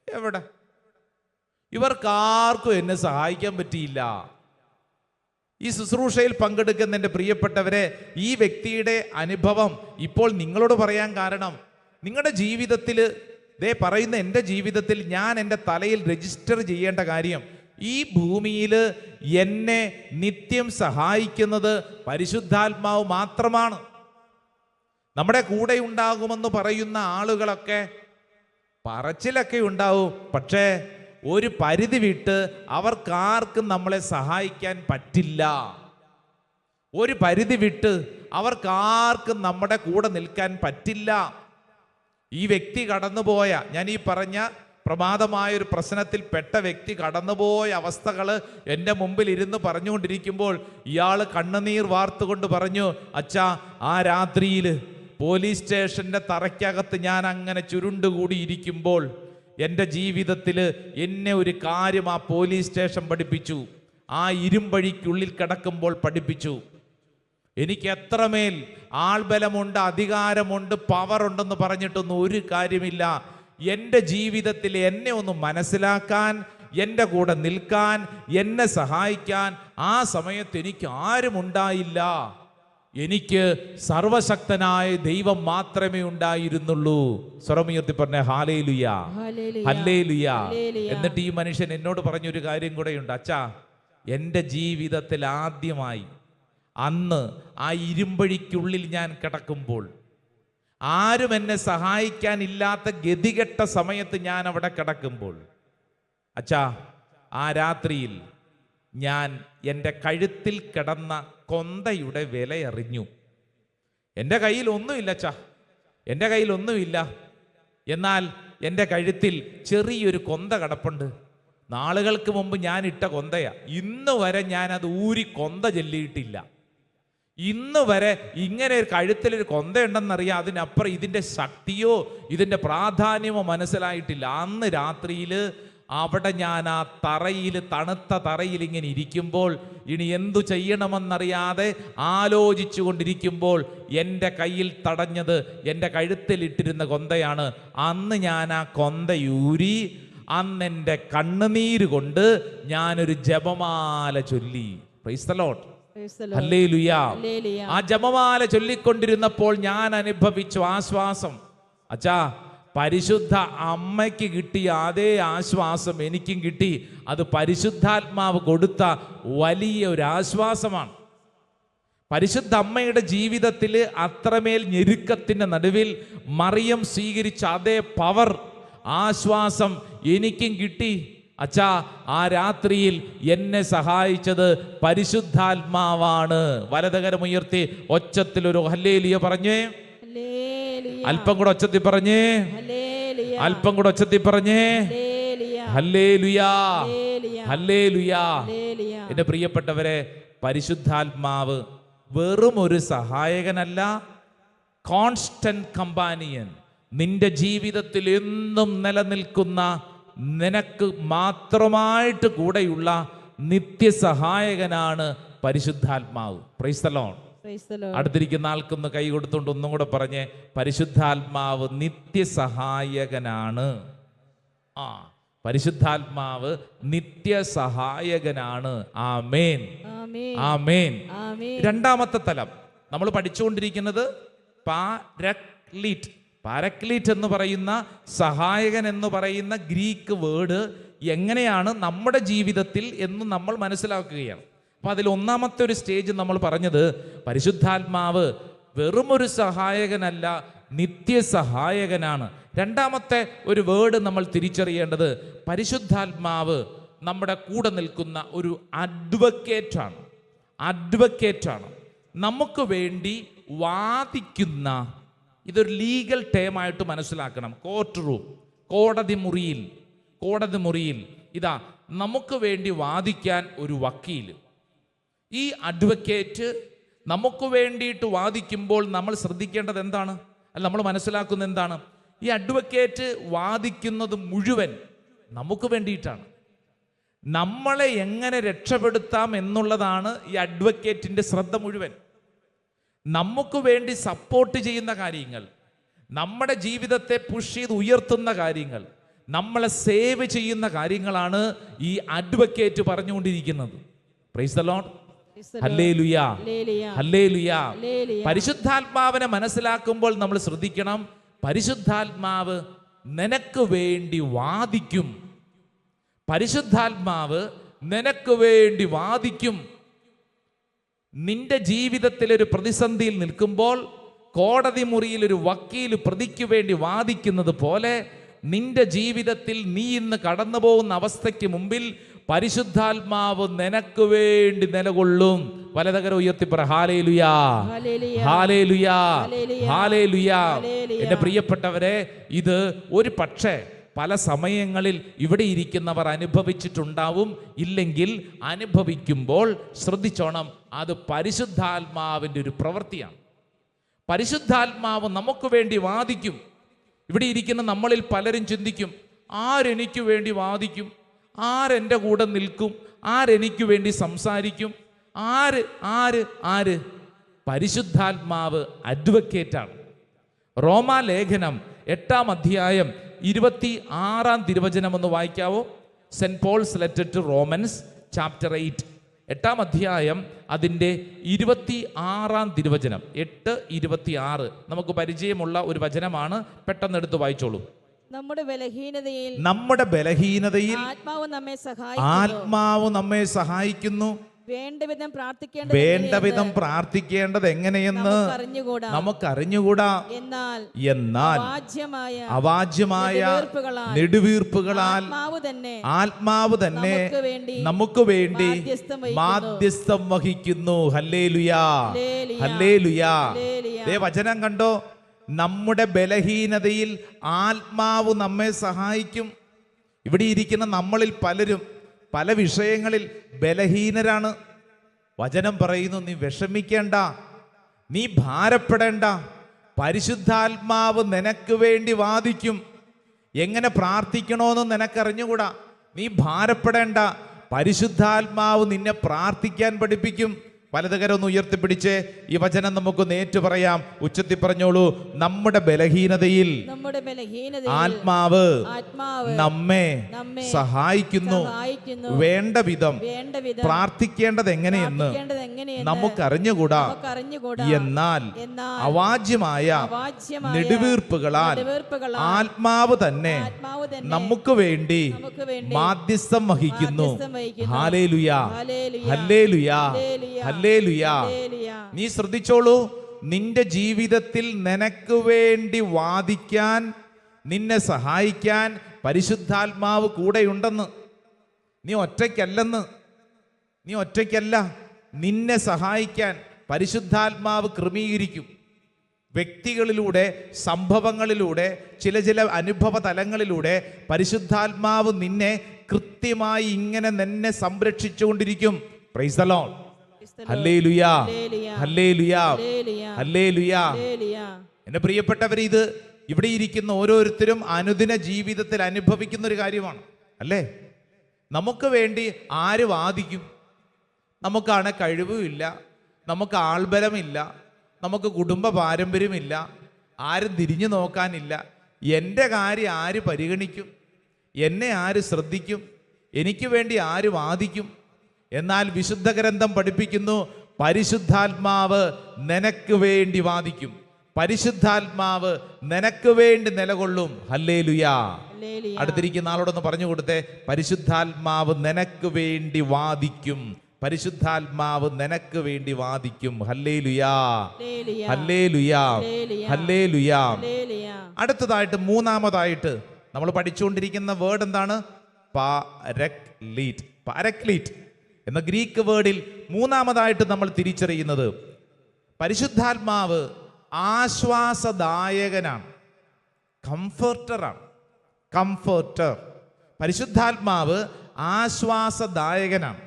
എവിടെ? ഇവർക്കാർക്കും എന്നെ സഹായിക്കാൻ പറ്റിയില്ല. ഈ ശുശ്രൂഷയിൽ പങ്കെടുക്കുന്ന എൻ്റെ പ്രിയപ്പെട്ടവരെ, ഈ വ്യക്തിയുടെ അനുഭവം ഇപ്പോൾ നിങ്ങളോട് പറയാൻ കാരണം, നിങ്ങളുടെ ജീവിതത്തിൽ പറയുന്ന എൻ്റെ ജീവിതത്തിൽ ഞാൻ എൻ്റെ തലയിൽ രജിസ്റ്റർ ചെയ്യേണ്ട കാര്യം, ഈ ഭൂമിയിൽ എന്നെ നിത്യം സഹായിക്കുന്നത് പരിശുദ്ധാത്മാവ് മാത്രമാണ്. നമ്മുടെ കൂടെ ഉണ്ടാകുമെന്ന് പറയുന്ന ആളുകളൊക്കെ പറച്ചിലൊക്കെ ഉണ്ടാവും, പക്ഷേ ഒരു പരിധി വിട്ട് അവർക്കാർക്കും നമ്മളെ സഹായിക്കാൻ പറ്റില്ല. ഒരു പരിധി വിട്ട് അവർക്കാർക്കും നമ്മുടെ കൂടെ നിൽക്കാൻ പറ്റില്ല. ഈ വ്യക്തി കടന്നുപോയ, ഞാൻ ഈ പറഞ്ഞ പ്രമാദമായൊരു പ്രശ്നത്തിൽ പെട്ട വ്യക്തി കടന്നുപോയ അവസ്ഥകൾ എൻ്റെ മുമ്പിൽ ഇരുന്ന് പറഞ്ഞുകൊണ്ടിരിക്കുമ്പോൾ ഇയാൾ കണ്ണുനീർ വാർത്തുകൊണ്ട് പറഞ്ഞു, അച്ഛാ, ആ രാത്രിയിൽ പോലീസ് സ്റ്റേഷൻ്റെ തറയ്ക്കകത്ത് ഞാൻ അങ്ങനെ ചുരുണ്ടുകൂടി ഇരിക്കുമ്പോൾ എൻ്റെ ജീവിതത്തിൽ എന്നെ ഒരു കാര്യം ആ പോലീസ് സ്റ്റേഷൻ പഠിപ്പിച്ചു. ആ ഇരുമ്പഴിക്കുള്ളിൽ കിടക്കുമ്പോൾ പഠിപ്പിച്ചു, എനിക്ക് എത്രമേൽ ആൾബലമുണ്ട്, അധികാരമുണ്ട്, പവറുണ്ടെന്ന് പറഞ്ഞിട്ടൊന്നും ഒരു കാര്യമില്ല. എൻ്റെ ജീവിതത്തിൽ എന്നെ ഒന്ന് മനസ്സിലാക്കാൻ, എൻ്റെ കൂടെ നിൽക്കാൻ, എന്നെ സഹായിക്കാൻ ആ സമയത്ത് എനിക്ക് ആരുമുണ്ടായില്ല. എനിക്ക് സർവശക്തനായ ദൈവം മാത്രമേ ഉണ്ടായിരുന്നുള്ളൂ. സ്വരമുയർത്തി പറഞ്ഞ ഹല്ലേലൂയ, ഹല്ലേലൂയ. എന്നിട്ട് ഈ മനുഷ്യൻ എന്നോട് പറഞ്ഞൊരു കാര്യം കൂടെയുണ്ട്. അച്ഛാ, എൻ്റെ ജീവിതത്തിൽ ആദ്യമായി അന്ന് ആ ഇരുമ്പഴിക്കുള്ളിൽ ഞാൻ കിടക്കുമ്പോൾ, ആരും എന്നെ സഹായിക്കാനില്ലാത്ത ഗതികെട്ട സമയത്ത് ഞാൻ അവിടെ കിടക്കുമ്പോൾ, അച്ഛാ, ആ രാത്രിയിൽ ഞാൻ എൻ്റെ കഴുത്തിൽ കിടന്ന കൊന്തയുടെ വിലയറിഞ്ഞു. എൻ്റെ കയ്യിൽ ഒന്നുമില്ല അച്ഛാ, എൻ്റെ കയ്യിലൊന്നുമില്ല. എന്നാൽ എൻ്റെ കഴുത്തിൽ ചെറിയൊരു കൊന്ത കിടപ്പുണ്ട്. നാളുകൾക്ക് മുമ്പ് ഞാൻ ഇട്ട കൊന്തയാ. ഇന്ന് വരെ ഞാനത് ഊരി കൊന്ത ചൊല്ലിയിട്ടില്ല. ഇന്ന് വരെ ഇങ്ങനെ ഒരു കഴുത്തിലൊരു കൊന്തയുണ്ടെന്നറിയാം. അതിനപ്പുറം ഇതിൻ്റെ ശക്തിയോ ഇതിൻ്റെ പ്രാധാന്യമോ മനസ്സിലായിട്ടില്ല. അന്ന് രാത്രിയിൽ അവിടെ ഞാൻ ആ തറയിൽ, തണുത്ത തറയിൽ ഇങ്ങനെ ഇരിക്കുമ്പോൾ, ഇനി എന്തു ചെയ്യണമെന്നറിയാതെ ആലോചിച്ചു കൊണ്ടിരിക്കുമ്പോൾ എൻ്റെ കയ്യിൽ തടഞ്ഞത് എൻ്റെ കഴുത്തിലിട്ടിരുന്ന കൊന്തയാണ്. അന്ന് ഞാൻ ആ കൊന്തയൂരി അന്നെൻ്റെ കണ്ണുനീര് കൊണ്ട് ഞാനൊരു ജപമാല ചൊല്ലി. Price the lord, hallelujah. ആ ജപമാല ചൊല്ലിക്കൊണ്ടിരുന്നപ്പോൾ ഞാൻ അനുഭവിച്ചു ആശ്വാസം. അച്ഛാ, പരിശുദ്ധ അമ്മയ്ക്ക് കിട്ടിയ അതേ ആശ്വാസം എനിക്കും കിട്ടി. അത് പരിശുദ്ധാത്മാവ് കൊടുത്ത വലിയ ഒരു ആശ്വാസമാണ്. പരിശുദ്ധ അമ്മയുടെ ജീവിതത്തിൽ അത്രമേൽ ഞെരുക്കത്തിൻ്റെ നടുവിൽ മറിയം സ്വീകരിച്ച അതേ പവർ, ആശ്വാസം എനിക്കും കിട്ടി. അച്ഛാ, ആ രാത്രിയിൽ എന്നെ സഹായിച്ചത് പരിശുദ്ധാത്മാവാണ്. വലതുകരമുയർത്തി ഒച്ചത്തിലൊരു ഹല്ലേലൂയ പറഞ്ഞേ. അല്പം കൂടെ ഒച്ചത്തിൽ പറഞ്ഞേ. അല്പം കൂടെ ഒച്ചത്തിൽ പറഞ്ഞേ. Hallelujah, hallelujah. എന്റെ പ്രിയപ്പെട്ടവരെ, പരിശുദ്ധാത്മാവ് വെറും ഒരു സഹായകനല്ല, കോൺസ്റ്റന്റ് കമ്പാനിയൻ. നിന്റെ ജീവിതത്തിൽ എന്നും നിലനിൽക്കുന്ന, നിനക്ക് മാത്രമായിട്ട് കൂടെയുള്ള നിത്യസഹായകനാണ് പരിശുദ്ധാത്മാവ്. Price the Lord. അടുത്തിരിക്കുന്ന ആൾക്കൊന്ന് കൈ കൊടുത്തുകൊണ്ട് ഒന്നും കൂടെ പറഞ്ഞേ, പരിശുദ്ധാത്മാവ് നിത്യസഹായകനാണ്. പരിശുദ്ധാത്മാവ് നിത്യസഹായകനാണ്. ആമേൻ, ആമേൻ. രണ്ടാമത്തെ തലം നമ്മൾ പഠിച്ചുകൊണ്ടിരിക്കുന്നത് പാരക്ലീറ്റ്. പാരക്ലീറ്റ് എന്ന് പറയുന്ന, സഹായകൻ എന്ന് പറയുന്ന ഗ്രീക്ക് വേർഡ് എങ്ങനെയാണ് നമ്മുടെ ജീവിതത്തിൽ എന്ന് നമ്മൾ മനസ്സിലാക്കുകയാണ്. അപ്പൊ അതിൽ ഒന്നാമത്തെ ഒരു സ്റ്റേജ് നമ്മൾ പറഞ്ഞത്, പരിശുദ്ധാത്മാവ് വെറുമൊരു സഹായകനല്ല, നിത്യസഹായകനാണ്. രണ്ടാമത്തെ ഒരു വേർഡ് നമ്മൾ തിരിച്ചറിയേണ്ടത്, പരിശുദ്ധാത്മാവ് നമ്മുടെ കൂടെ നിൽക്കുന്ന ഒരു അഡ്വക്കേറ്റാണ്. അഡ്വക്കേറ്റാണ്, നമുക്ക് വേണ്ടി വാദിക്കുന്ന. ഇതൊരു ലീഗൽ ടേമായിട്ട് മനസ്സിലാക്കണം. കോർട്ട് റൂം, കോടതി മുറിയിൽ ഇതാ നമുക്ക് വേണ്ടി വാദിക്കാൻ ഒരു വക്കീൽ. ഈ അഡ്വക്കേറ്റ് നമുക്ക് വേണ്ടിയിട്ട് വാദിക്കുമ്പോൾ നമ്മൾ ശ്രദ്ധിക്കേണ്ടത് എന്താണ്, അല്ല നമ്മൾ മനസ്സിലാക്കുന്നത് എന്താണ്? ഈ അഡ്വക്കേറ്റ് വാദിക്കുന്നത് മുഴുവൻ നമുക്ക് വേണ്ടിയിട്ടാണ്. നമ്മളെ എങ്ങനെ രക്ഷപ്പെടുത്താം എന്നുള്ളതാണ് ഈ അഡ്വക്കേറ്റിൻ്റെ ശ്രദ്ധ മുഴുവൻ. നമുക്ക് വേണ്ടി സപ്പോർട്ട് ചെയ്യുന്ന കാര്യങ്ങൾ, നമ്മുടെ ജീവിതത്തെ പുഷ് ചെയ്ത് ഉയർത്തുന്ന കാര്യങ്ങൾ, നമ്മളെ സേവ് ചെയ്യുന്ന കാര്യങ്ങളാണ് ഈ അഡ്വക്കേറ്റ് പറഞ്ഞുകൊണ്ടിരിക്കുന്നത്. Price the lord, hallelujah, hallelujah. പരിശുദ്ധാത്മാവിനെ മനസ്സിലാക്കുമ്പോൾ നമ്മൾ ശ്രദ്ധിക്കണം, പരിശുദ്ധാത്മാവ് നിനക്ക് വേണ്ടി വാദിക്കും. പരിശുദ്ധാത്മാവ് നിനക്ക് വേണ്ടി വാദിക്കും. നിന്റെ ജീവിതത്തിൽ ഒരു പ്രതിസന്ധിയിൽ നിൽക്കുമ്പോൾ കോടതി മുറിയിൽ ഒരു വക്കീൽ പ്രതിക്ക് വേണ്ടി വാദിക്കുന്നത് പോലെ നിന്റെ ജീവിതത്തിൽ നീ ഇന്ന് കടന്നു പോകുന്ന അവസ്ഥയ്ക്ക് മുമ്പിൽ പരിശുദ്ധാത്മാവ് നിനക്ക് വേണ്ടി നിലകൊള്ളും. വലതുകരം ഉയർത്തി പറ ഹല്ലേലൂയ, ഹല്ലേലൂയ, ഹല്ലേലൂയ. എന്റെ പ്രിയപ്പെട്ടവരെ, ഇത് ഒരു പക്ഷേ പല സമയങ്ങളിൽ ഇവിടെ ഇരിക്കുന്നവർ അനുഭവിച്ചിട്ടുണ്ടാവും. ഇല്ലെങ്കിൽ അനുഭവിക്കുമ്പോൾ ശ്രദ്ധിച്ചോണം, അത് പരിശുദ്ധാത്മാവിൻ്റെ ഒരു പ്രവൃത്തിയാണ്. പരിശുദ്ധാത്മാവ് നമുക്ക് വേണ്ടി വാദിക്കും. ഇവിടെ ഇരിക്കുന്ന നമ്മളിൽ പലരും ചിന്തിക്കും, ആരെനിക്ക് വേണ്ടി വാദിക്കും, ആരെൻ്റെ കൂടെ നിൽക്കും, ആരെനിക്ക് വേണ്ടി സംസാരിക്കും, ആര് ആര് ആര്? പരിശുദ്ധാത്മാവ് അഡ്വക്കേറ്റാണ്. റോമാലേഖനം 8-ാം അധ്യായം 26-ാം തിരുവചനം ഒന്ന് വായിക്കാവോ? Saint Paul's letter to Romans chapter 8, 8-ാം അധ്യായം അതിൻ്റെ 26-ാം തിരുവചനം. 8:26 നമുക്ക് പരിചയമുള്ള ഒരു വചനമാണ്. പെട്ടെന്ന് എടുത്ത് വായിച്ചോളൂ. നമ്മുടെ ബലഹീനതയിൽ ആത്മാവ് നമ്മെ സഹായിക്കുന്നു. വേണ്ടവിധം പ്രാർത്ഥിക്കേണ്ടത് എങ്ങനെയെന്ന് നമുക്കറിഞ്ഞുകൂടാ. എന്നാൽ അവാച്യമായ നെടുവീർപ്പുകളാൽ ആത്മാവ് തന്നെ നമുക്ക് വേണ്ടി മാധ്യസ്ഥം വഹിക്കുന്നു. ഹല്ലേലൂയാ, ഹല്ലേലൂയാ. വചനം കണ്ടോ? നമ്മുടെ ബലഹീനതയിൽ ആത്മാവ് നമ്മെ സഹായിക്കും. ഇവിടെ ഇരിക്കുന്ന നമ്മളിൽ പലരും പല വിഷയങ്ങളിൽ ബലഹീനരാണ്. വചനം പറയുന്നു, നീ വിഷമിക്കേണ്ട, നീ ഭാരപ്പെടേണ്ട, പരിശുദ്ധാത്മാവ് നിനക്ക് വേണ്ടി വാദിക്കും. എങ്ങനെ പ്രാർത്ഥിക്കണമെന്ന് നിനക്കറിഞ്ഞുകൂടാ, നീ ഭാരപ്പെടേണ്ട, പരിശുദ്ധാത്മാവ് നിന്നെ പ്രാർത്ഥിക്കാൻ പഠിപ്പിക്കും. വലതുകരം ഒന്ന് ഉയർത്തിപ്പിടിച്ച് ഈ വചനം നമുക്ക് നേറ്റു പറയാം. ഉച്ചത്തിൽ പറഞ്ഞോളൂ. നമ്മുടെ ബലഹീനതയിൽ ആത്മാവ് നമ്മെ സഹായിക്കുന്നു. വേണ്ട വിധം പ്രാർത്ഥിക്കേണ്ടത് എങ്ങനെയെന്ന് നമുക്കറിഞ്ഞുകൂടാ. എന്നാൽ അവാച്യമായ നെടുവീർപ്പുകളാൽ ആത്മാവ് തന്നെ നമുക്ക് വേണ്ടി മാധ്യസ്ഥം വഹിക്കുന്നു. ഹല്ലേലൂയാ, ഹല്ലേലൂയാ, ഹല്ലേലൂയാ. നീ ശ്രദ്ധിച്ചോളൂ, നിന്റെ ജീവിതത്തിൽ നിനക്ക് വേണ്ടി വാദിക്കാൻ, നിന്നെ സഹായിക്കാൻ പരിശുദ്ധാത്മാവ് കൂടെയുണ്ടെന്ന്. നീ ഒറ്റയ്ക്കല്ലെന്ന്, നീ ഒറ്റയ്ക്കല്ല. നിന്നെ സഹായിക്കാൻ പരിശുദ്ധാത്മാവ് ക്രമീകരിക്കും. വ്യക്തികളിലൂടെ, സംഭവങ്ങളിലൂടെ, ചില അനുഭവ തലങ്ങളിലൂടെ പരിശുദ്ധാത്മാവ് നിന്നെ കൃത്യമായി ഇങ്ങനെ നിന്നെ സംരക്ഷിച്ചുകൊണ്ടിരിക്കും. Praise the lord. Hallelujah, hallelujah, hallelujah. എന്റെ പ്രിയപ്പെട്ടവർ, ഇത് ഇവിടെ ഇരിക്കുന്ന ഓരോരുത്തരും അനുദിന ജീവിതത്തിൽ അനുഭവിക്കുന്ന ഒരു കാര്യമാണ്, അല്ലേ? നമുക്ക് വേണ്ടി ആര് വാദിക്കും? നമുക്കാണ് കഴിവുമില്ല, നമുക്ക് ആൾബലമില്ല, നമുക്ക് കുടുംബ പാരമ്പര്യമില്ല, ആരും തിരിഞ്ഞു നോക്കാനില്ല. എൻ്റെ കാര്യം ആര് പരിഗണിക്കും? എന്നെ ആര് ശ്രദ്ധിക്കും? എനിക്ക് വേണ്ടി ആര് വാദിക്കും? എന്നാൽ വിശുദ്ധ ഗ്രന്ഥം പഠിപ്പിക്കുന്നു, പരിശുദ്ധാത്മാവ് നിനക്ക് വേണ്ടി വാദിക്കും, പരിശുദ്ധാത്മാവ് നിനക്ക് വേണ്ടി നിലകൊള്ളും. ഹല്ലേലൂയാ. അടുത്തിരിക്കുന്ന ആളോടൊന്ന് പറഞ്ഞു കൊടുത്തേ, പരിശുദ്ധാത്മാവ് നിനക്ക് വേണ്ടി വാദിക്കും, പരിശുദ്ധാത്മാവ് നിനക്ക് വേണ്ടി വാദിക്കും. ഹല്ലേലൂയാ, ഹല്ലേലൂയാ, ഹല്ലേലൂയാ. അടുത്തതായിട്ട് മൂന്നാമതായിട്ട് നമ്മൾ പഠിച്ചുകൊണ്ടിരിക്കുന്ന വേർഡ് എന്താണ്? പാരക്ലീറ്റ്. പാരക്ലീറ്റ് എന്ന ഗ്രീക്ക് വേർഡിൽ മൂന്നാമതായിട്ട് നമ്മൾ തിരിച്ചറിയുന്നത് പരിശുദ്ധാത്മാവ് ആശ്വാസദായകനാണ്, കംഫർട്ടറാണ്. കംഫർട്ടർ. പരിശുദ്ധാത്മാവ് ആശ്വാസദായകനാണ്.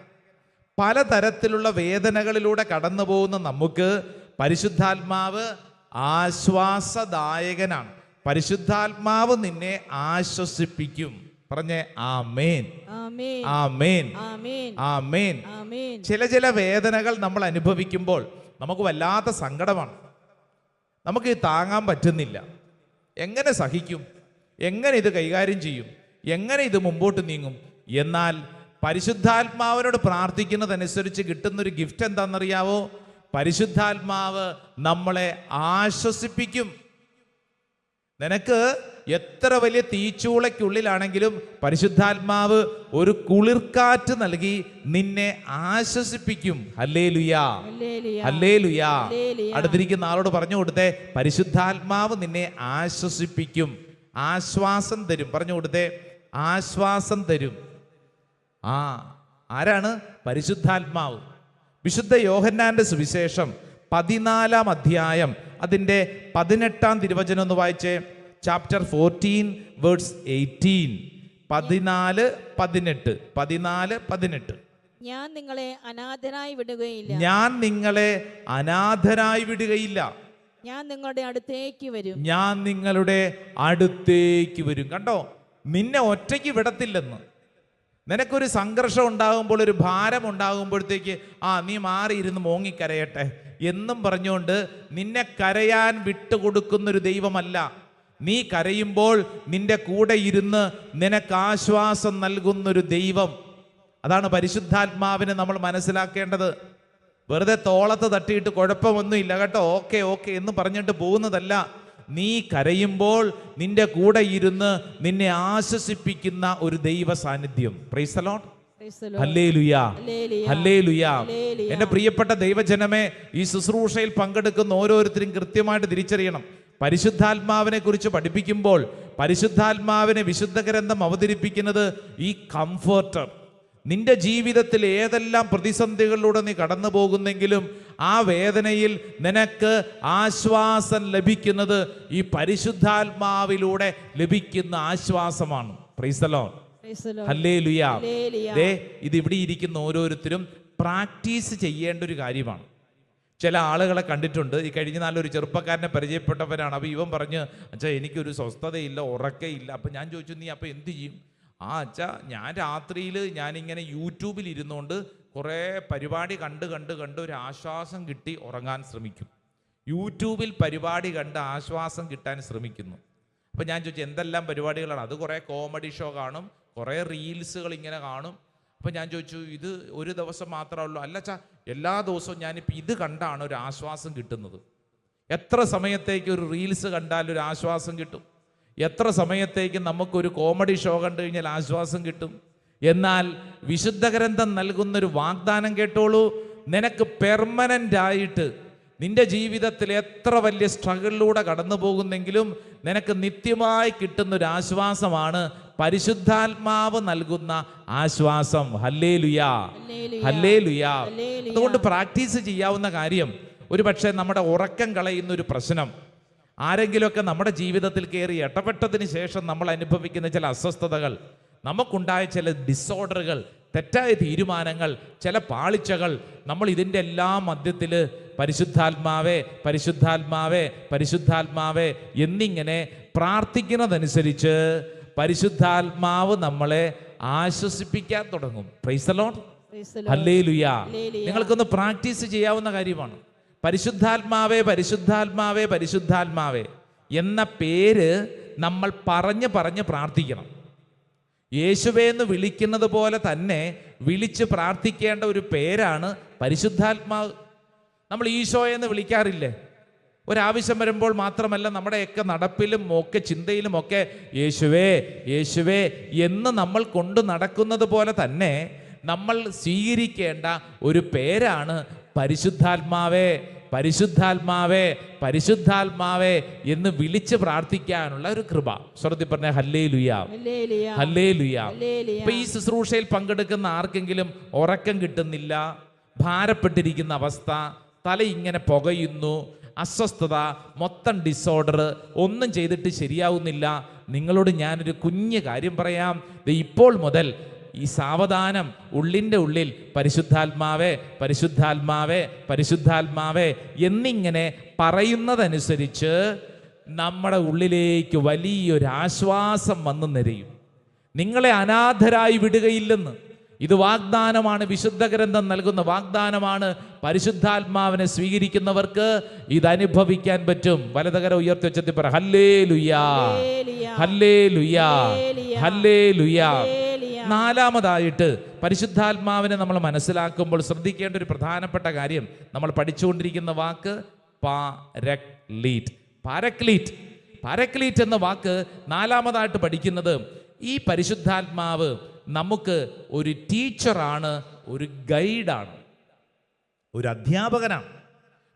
പലതരത്തിലുള്ള വേദനകളിലൂടെ കടന്നു പോകുന്ന നമുക്ക് പരിശുദ്ധാത്മാവ് ആശ്വാസദായകനാണ്. പരിശുദ്ധാത്മാവ് നിന്നെ ആശ്വസിപ്പിക്കും. പറഞ്ഞേ ആമേൻ, ആമേൻ, ആമേൻ. ചില വേദനകൾ നമ്മൾ അനുഭവിക്കുമ്പോൾ നമുക്ക് വല്ലാത്ത സങ്കടമാണ്. നമുക്ക് താങ്ങാൻ പറ്റുന്നില്ല. എങ്ങനെ സഹിക്കും? എങ്ങനെ ഇത് കൈകാര്യം ചെയ്യും? എങ്ങനെ ഇത് മുമ്പോട്ട് നീങ്ങും? എന്നാൽ പരിശുദ്ധാത്മാവിനോട് പ്രാർത്ഥിക്കുന്നതനുസരിച്ച് കിട്ടുന്നൊരു ഗിഫ്റ്റ് എന്താണെന്നറിയാവോ? പരിശുദ്ധാത്മാവ് നമ്മളെ ആശ്വസിപ്പിക്കും. നിനക്ക് എത്ര വലിയ തീച്ചൂളയ്ക്കുള്ളിലാണെങ്കിലും പരിശുദ്ധാത്മാവ് ഒരു കുളിർക്കാറ്റ് നൽകി നിന്നെ ആശ്വസിപ്പിക്കും. ഹല്ലേലൂയാ, ഹല്ലേലൂയാ. അടുത്തിരിക്കുന്ന ആളോട് പറഞ്ഞു കൊടുത്തേ, പരിശുദ്ധാത്മാവ് നിന്നെ ആശ്വസിപ്പിക്കും, ആശ്വാസം തരും. പറഞ്ഞു കൊടുത്തേ, ആശ്വാസം തരും. ആരാണ്? പരിശുദ്ധാത്മാവ്. വിശുദ്ധ യോഹന്നാന്റെ സുവിശേഷം 14-ാം അധ്യായം അതിൻ്റെ 18-ാം തിരുവചനം ഒന്ന് വായിച്ചേ. Chapter 14 verse 18. 14-18. ഞാൻ നിങ്ങളെ അനാഥരായി വിടുകയില്ല. ഞാൻ നിങ്ങളെ അനാഥരായി വിടുകയില്ല. ഞാൻ നിങ്ങളുടെ അടുത്തേക്ക് വരും. ഞാൻ നിങ്ങളുടെ അടുത്തേക്ക് വരും. കണ്ടോ, നിന്നെ ഒറ്റയ്ക്ക് വിടത്തില്ലെന്ന്. നിനക്കൊരു സംഘർഷം ഉണ്ടാകുമ്പോൾ, ഒരു ഭാരം ഉണ്ടാകുമ്പോഴത്തേക്ക് നീ മാറിയിരുന്ന് മോങ്ങിക്കരയട്ടെ എന്നും പറഞ്ഞുകൊണ്ട് നിന്നെ കരയാൻ വിട്ടുകൊടുക്കുന്നൊരു ദൈവമല്ല. നീ കരയുമ്പോൾ നിന്റെ കൂടെ ഇരുന്ന് നിനക്ക് ആശ്വാസം നൽകുന്നൊരു ദൈവം. അതാണ് പരിശുദ്ധാത്മാവിനെ നമ്മൾ മനസ്സിലാക്കേണ്ടത്. വെറുതെ തോളത്ത് തട്ടിയിട്ട് കുഴപ്പമൊന്നുമില്ല കേട്ടോ, ഓക്കെ ഓക്കെ എന്ന് പറഞ്ഞിട്ട് പോകുന്നതല്ല. നീ കരയുമ്പോൾ നിന്റെ കൂടെ ഇരുന്ന് നിന്നെ ആശ്വസിപ്പിക്കുന്ന ഒരു ദൈവ സാന്നിധ്യം. Price the lord. Hallelujah, hallelujah. എൻ്റെ പ്രിയപ്പെട്ട ദൈവജനമേ, ഈ ശുശ്രൂഷയിൽ പങ്കെടുക്കുന്ന ഓരോരുത്തരും കൃത്യമായിട്ട് തിരിച്ചറിയണം, പരിശുദ്ധാത്മാവിനെ കുറിച്ച് പഠിപ്പിക്കുമ്പോൾ പരിശുദ്ധാത്മാവിനെ വിശുദ്ധ ഗ്രന്ഥം അവതരിപ്പിക്കുന്നത് ഈ കംഫർട്ടർ. നിന്റെ ജീവിതത്തിൽ ഏതെല്ലാം പ്രതിസന്ധികളിലൂടെ നീ കടന്നു പോകുന്നെങ്കിലും ആ വേദനയിൽ നിനക്ക് ആശ്വാസം ലഭിക്കുന്നത് ഈ പരിശുദ്ധാത്മാവിലൂടെ ലഭിക്കുന്ന ആശ്വാസമാണ്. Price the lord. ഹല്ലേലൂയ. ഇത് ഇവിടെ ഇരിക്കുന്ന ഓരോരുത്തരും പ്രാക്ടീസ് ചെയ്യേണ്ട ഒരു കാര്യമാണ്. ചില ആളുകളെ കണ്ടിട്ടുണ്ട്, ഈ കഴിഞ്ഞ നാളൊരു ചെറുപ്പക്കാരനെ പരിചയപ്പെട്ടവരാണ്. അപ്പോൾ ഇവൻ പറഞ്ഞ്, അച്ഛാ എനിക്കൊരു സ്വസ്ഥതയില്ല, ഉറക്കയില്ല. അപ്പം ഞാൻ ചോദിച്ചു, നീ അപ്പം എന്ത് ചെയ്യും? അച്ഛാ ഞാൻ രാത്രിയിൽ ഞാനിങ്ങനെ യൂട്യൂബിൽ ഇരുന്നുകൊണ്ട് കുറേ പരിപാടി കണ്ട് ഒരു ആശ്വാസം കിട്ടി ഉറങ്ങാൻ ശ്രമിക്കും. യൂട്യൂബിൽ പരിപാടി കണ്ട് ആശ്വാസം കിട്ടാൻ ശ്രമിക്കുന്നു. അപ്പം ഞാൻ ചോദിച്ചു, എന്തെല്ലാം പരിപാടികളാണ്? അത് കുറേ കോമഡി ഷോ കാണും, കുറേ റീൽസുകൾ ഇങ്ങനെ കാണും. അപ്പം ഞാൻ ചോദിച്ചു, ഇത് ഒരു ദിവസം മാത്രമേ ഉള്ളൂ? അല്ല അച്ഛാ, എല്ലാ ദിവസവും ഞാനിപ്പോൾ ഇത് കണ്ടാണ് ഒരു ആശ്വാസം കിട്ടുന്നത്. എത്ര സമയത്തേക്ക് ഒരു റീൽസ് കണ്ടാൽ ഒരു ആശ്വാസം കിട്ടും? എത്ര സമയത്തേക്ക് നമുക്കൊരു കോമഡി ഷോ കണ്ടു കഴിഞ്ഞാൽ ആശ്വാസം കിട്ടും? എന്നാൽ വിശുദ്ധ ഗ്രന്ഥം നൽകുന്നൊരു വാഗ്ദാനം കേട്ടോളൂ, നിനക്ക് പെർമനൻ്റ് ആയിട്ട് നിന്റെ ജീവിതത്തിൽ എത്ര വലിയ സ്ട്രഗിളിലൂടെ കടന്നു പോകുന്നെങ്കിലും നിനക്ക് നിത്യമായി കിട്ടുന്നൊരു ആശ്വാസമാണ് പരിശുദ്ധാത്മാവ് നൽകുന്ന ആശ്വാസം. ഹല്ലേലൂയാ, ഹല്ലേലൂയാ. അതുകൊണ്ട് പ്രാക്ടീസ് ചെയ്യാവുന്ന കാര്യം, ഒരു പക്ഷേ നമ്മുടെ ഉറക്കം കളയുന്ന ഒരു പ്രശ്നം, ആരെങ്കിലുമൊക്കെ നമ്മുടെ ജീവിതത്തിൽ കയറി ഇടപെട്ടതിന് ശേഷം നമ്മൾ അനുഭവിക്കുന്ന ചില അസ്വസ്ഥതകൾ, നമുക്കുണ്ടായ ചില ഡിസോർഡറുകൾ, തെറ്റായ തീരുമാനങ്ങൾ, ചില പാളിച്ചകൾ, നമ്മൾ ഇതിൻ്റെ എല്ലാം മധ്യത്തിൽ പരിശുദ്ധാത്മാവേ പരിശുദ്ധാത്മാവേ പരിശുദ്ധാത്മാവേ എന്നിങ്ങനെ പ്രാർത്ഥിക്കുന്നതനുസരിച്ച് പരിശുദ്ധാത്മാവ് നമ്മളെ ആശ്വസിപ്പിക്കാൻ തുടങ്ങും. Praise the lord. ഹല്ലേലൂയാ. നിങ്ങൾക്കൊന്ന് പ്രാക്ടീസ് ചെയ്യാവുന്ന കാര്യമാണ്. പരിശുദ്ധാത്മാവേ പരിശുദ്ധാത്മാവേ പരിശുദ്ധാത്മാവേ എന്ന പേര് നമ്മൾ പറഞ്ഞ് പ്രാർത്ഥിക്കണം. യേശുവേ എന്ന് വിളിക്കുന്നത് പോലെ തന്നെ വിളിച്ച് പ്രാർത്ഥിക്കേണ്ട ഒരു പേരാണ് പരിശുദ്ധാത്മാവ്. നമ്മൾ ഈശോയെന്ന് വിളിക്കാറില്ലേ? ഒരാവശ്യം വരുമ്പോൾ മാത്രമല്ല, നമ്മുടെയൊക്കെ നടപ്പിലും ഒക്കെ ചിന്തയിലും ഒക്കെ യേശുവേ യേശുവേ എന്ന് നമ്മൾ കൊണ്ടു നടക്കുന്നത് പോലെ തന്നെ നമ്മൾ സ്വീകരിക്കേണ്ട ഒരു പേരാണ് പരിശുദ്ധാത്മാവേ പരിശുദ്ധാത്മാവേ പരിശുദ്ധാത്മാവേ എന്ന് വിളിച്ച് പ്രാർത്ഥിക്കാനുള്ള ഒരു കൃപ. സ്വർഗ്ഗത്തിൽ പറഞ്ഞ ഹല്ലേലൂയ, ഹല്ലേലൂയ. ഇപ്പൊ ഈ ശുശ്രൂഷയിൽ പങ്കെടുക്കുന്ന ആർക്കെങ്കിലും ഉറക്കം കിട്ടുന്നില്ല, ഭാരപ്പെട്ടിരിക്കുന്ന അവസ്ഥ, തല ഇങ്ങനെ പുകയുന്നു, അസ്വസ്ഥത, മൊത്തം ഡിസോർഡർ, ഒന്നും ചെയ്തിട്ട് ശരിയാവുന്നില്ല, നിങ്ങളോട് ഞാനൊരു കുഞ്ഞു കാര്യം പറയാം. ഇപ്പോൾ മുതൽ ഈ സാവധാനം ഉള്ളിൻ്റെ ഉള്ളിൽ പരിശുദ്ധാത്മാവേ പരിശുദ്ധാത്മാവേ പരിശുദ്ധാത്മാവേ എന്നിങ്ങനെ പറയുന്നതനുസരിച്ച് നമ്മുടെ ഉള്ളിലേക്ക് വലിയൊരു ആശ്വാസം വന്നു നിറയും. നിങ്ങളെ അനാഥരായി വിടുകയില്ലെന്ന്. ഇത് വാഗ്ദാനമാണ്, വിശുദ്ധ ഗ്രന്ഥം നൽകുന്ന വാഗ്ദാനമാണ്. പരിശുദ്ധാത്മാവിനെ സ്വീകരിക്കുന്നവർക്ക് ഇത് അനുഭവിക്കാൻ പറ്റും. വലതുകര ഉയർത്തി വെച്ചെത്തി പറ ഹല്ലേലൂയാ, ഹല്ലേലൂയാ, ഹല്ലേലൂയാ. നാലാമതായിട്ട് പരിശുദ്ധാത്മാവിനെ നമ്മൾ മനസ്സിലാക്കുമ്പോൾ ശ്രദ്ധിക്കേണ്ട ഒരു പ്രധാനപ്പെട്ട കാര്യം, നമ്മൾ പഠിച്ചുകൊണ്ടിരിക്കുന്ന വാക്ക് പാരക്ലീറ്റ്. പാരക്ലീറ്റ്, പാരക്ലീറ്റ് എന്ന വാക്ക് നാലാമതായിട്ട് പഠിക്കുന്നത്, ഈ പരിശുദ്ധാത്മാവ് നമുക്ക് ഒരു ടീച്ചറാണ്, ഒരു ഗൈഡാണ്, ഒരു അധ്യാപകനാണ്.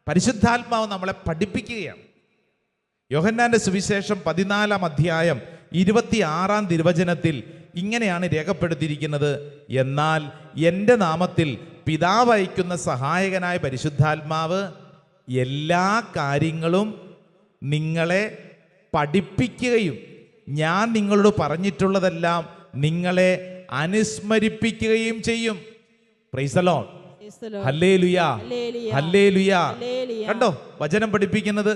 പരിശുദ്ധാത്മാവ് നമ്മളെ പഠിപ്പിക്കുകയാണ്. യോഹന്നാന്റെ സുവിശേഷം 14 അധ്യായം 26 തിരുവചനത്തിൽ ഇങ്ങനെയാണ് രേഖപ്പെടുത്തിയിരിക്കുന്നത്, എന്നാൽ എൻ്റെ നാമത്തിൽ പിതാവ് അയക്കുന്ന സഹായകനായ പരിശുദ്ധാത്മാവ് എല്ലാ കാര്യങ്ങളും നിങ്ങളെ പഠിപ്പിക്കുകയും ഞാൻ നിങ്ങളോട് പറഞ്ഞിട്ടുള്ളതെല്ലാം നിങ്ങളെ അനുസ്മരിപ്പിക്കുകയും ചെയ്യും. Praise the lord. Hallelujah, hallelujah. കണ്ടോ വചനം പഠിപ്പിക്കുന്നത്?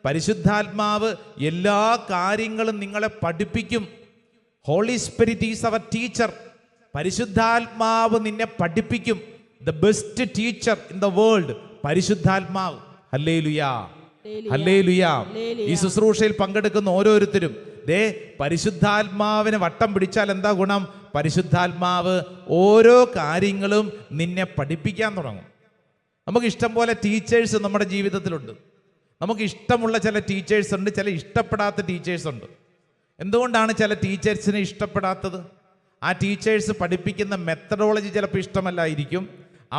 പരിശുദ്ധാത്മാവ് എല്ലാ കാര്യങ്ങളും നിങ്ങളെ പഠിപ്പിക്കും. Holy spirit is our teacher. പരിശുദ്ധാത്മാവ് നിന്നെ പഠിപ്പിക്കും. The best teacher in the world, പരിശുദ്ധാത്മാവ്. Hallelujah, hallelujah. ഹല്ലേലൂയ. ഈ ശുശ്രൂഷയിൽ പങ്കെടുക്കുന്ന ഓരോരുത്തരും പരിശുദ്ധാത്മാവിനെ വട്ടം പിടിച്ചാൽ എന്താ ഗുണം? പരിശുദ്ധാത്മാവ് ഓരോ കാര്യങ്ങളും നിന്നെ പഠിപ്പിക്കാൻ തുടങ്ങും. നമുക്ക് ഇഷ്ടം പോലെ ടീച്ചേഴ്സ് നമ്മുടെ ജീവിതത്തിലുണ്ട്. നമുക്ക് ഇഷ്ടമുള്ള ചില ടീച്ചേഴ്സ് ഉണ്ട്, ചില ഇഷ്ടപ്പെടാത്ത ടീച്ചേഴ്സ് ഉണ്ട്. എന്തുകൊണ്ടാണ് ചില ടീച്ചേഴ്സിനെ ഇഷ്ടപ്പെടാത്തത്? ആ ടീച്ചേഴ്സ് പഠിപ്പിക്കുന്ന മെത്തഡോളജി ചിലപ്പോൾ ഇഷ്ടമല്ലായിരിക്കും,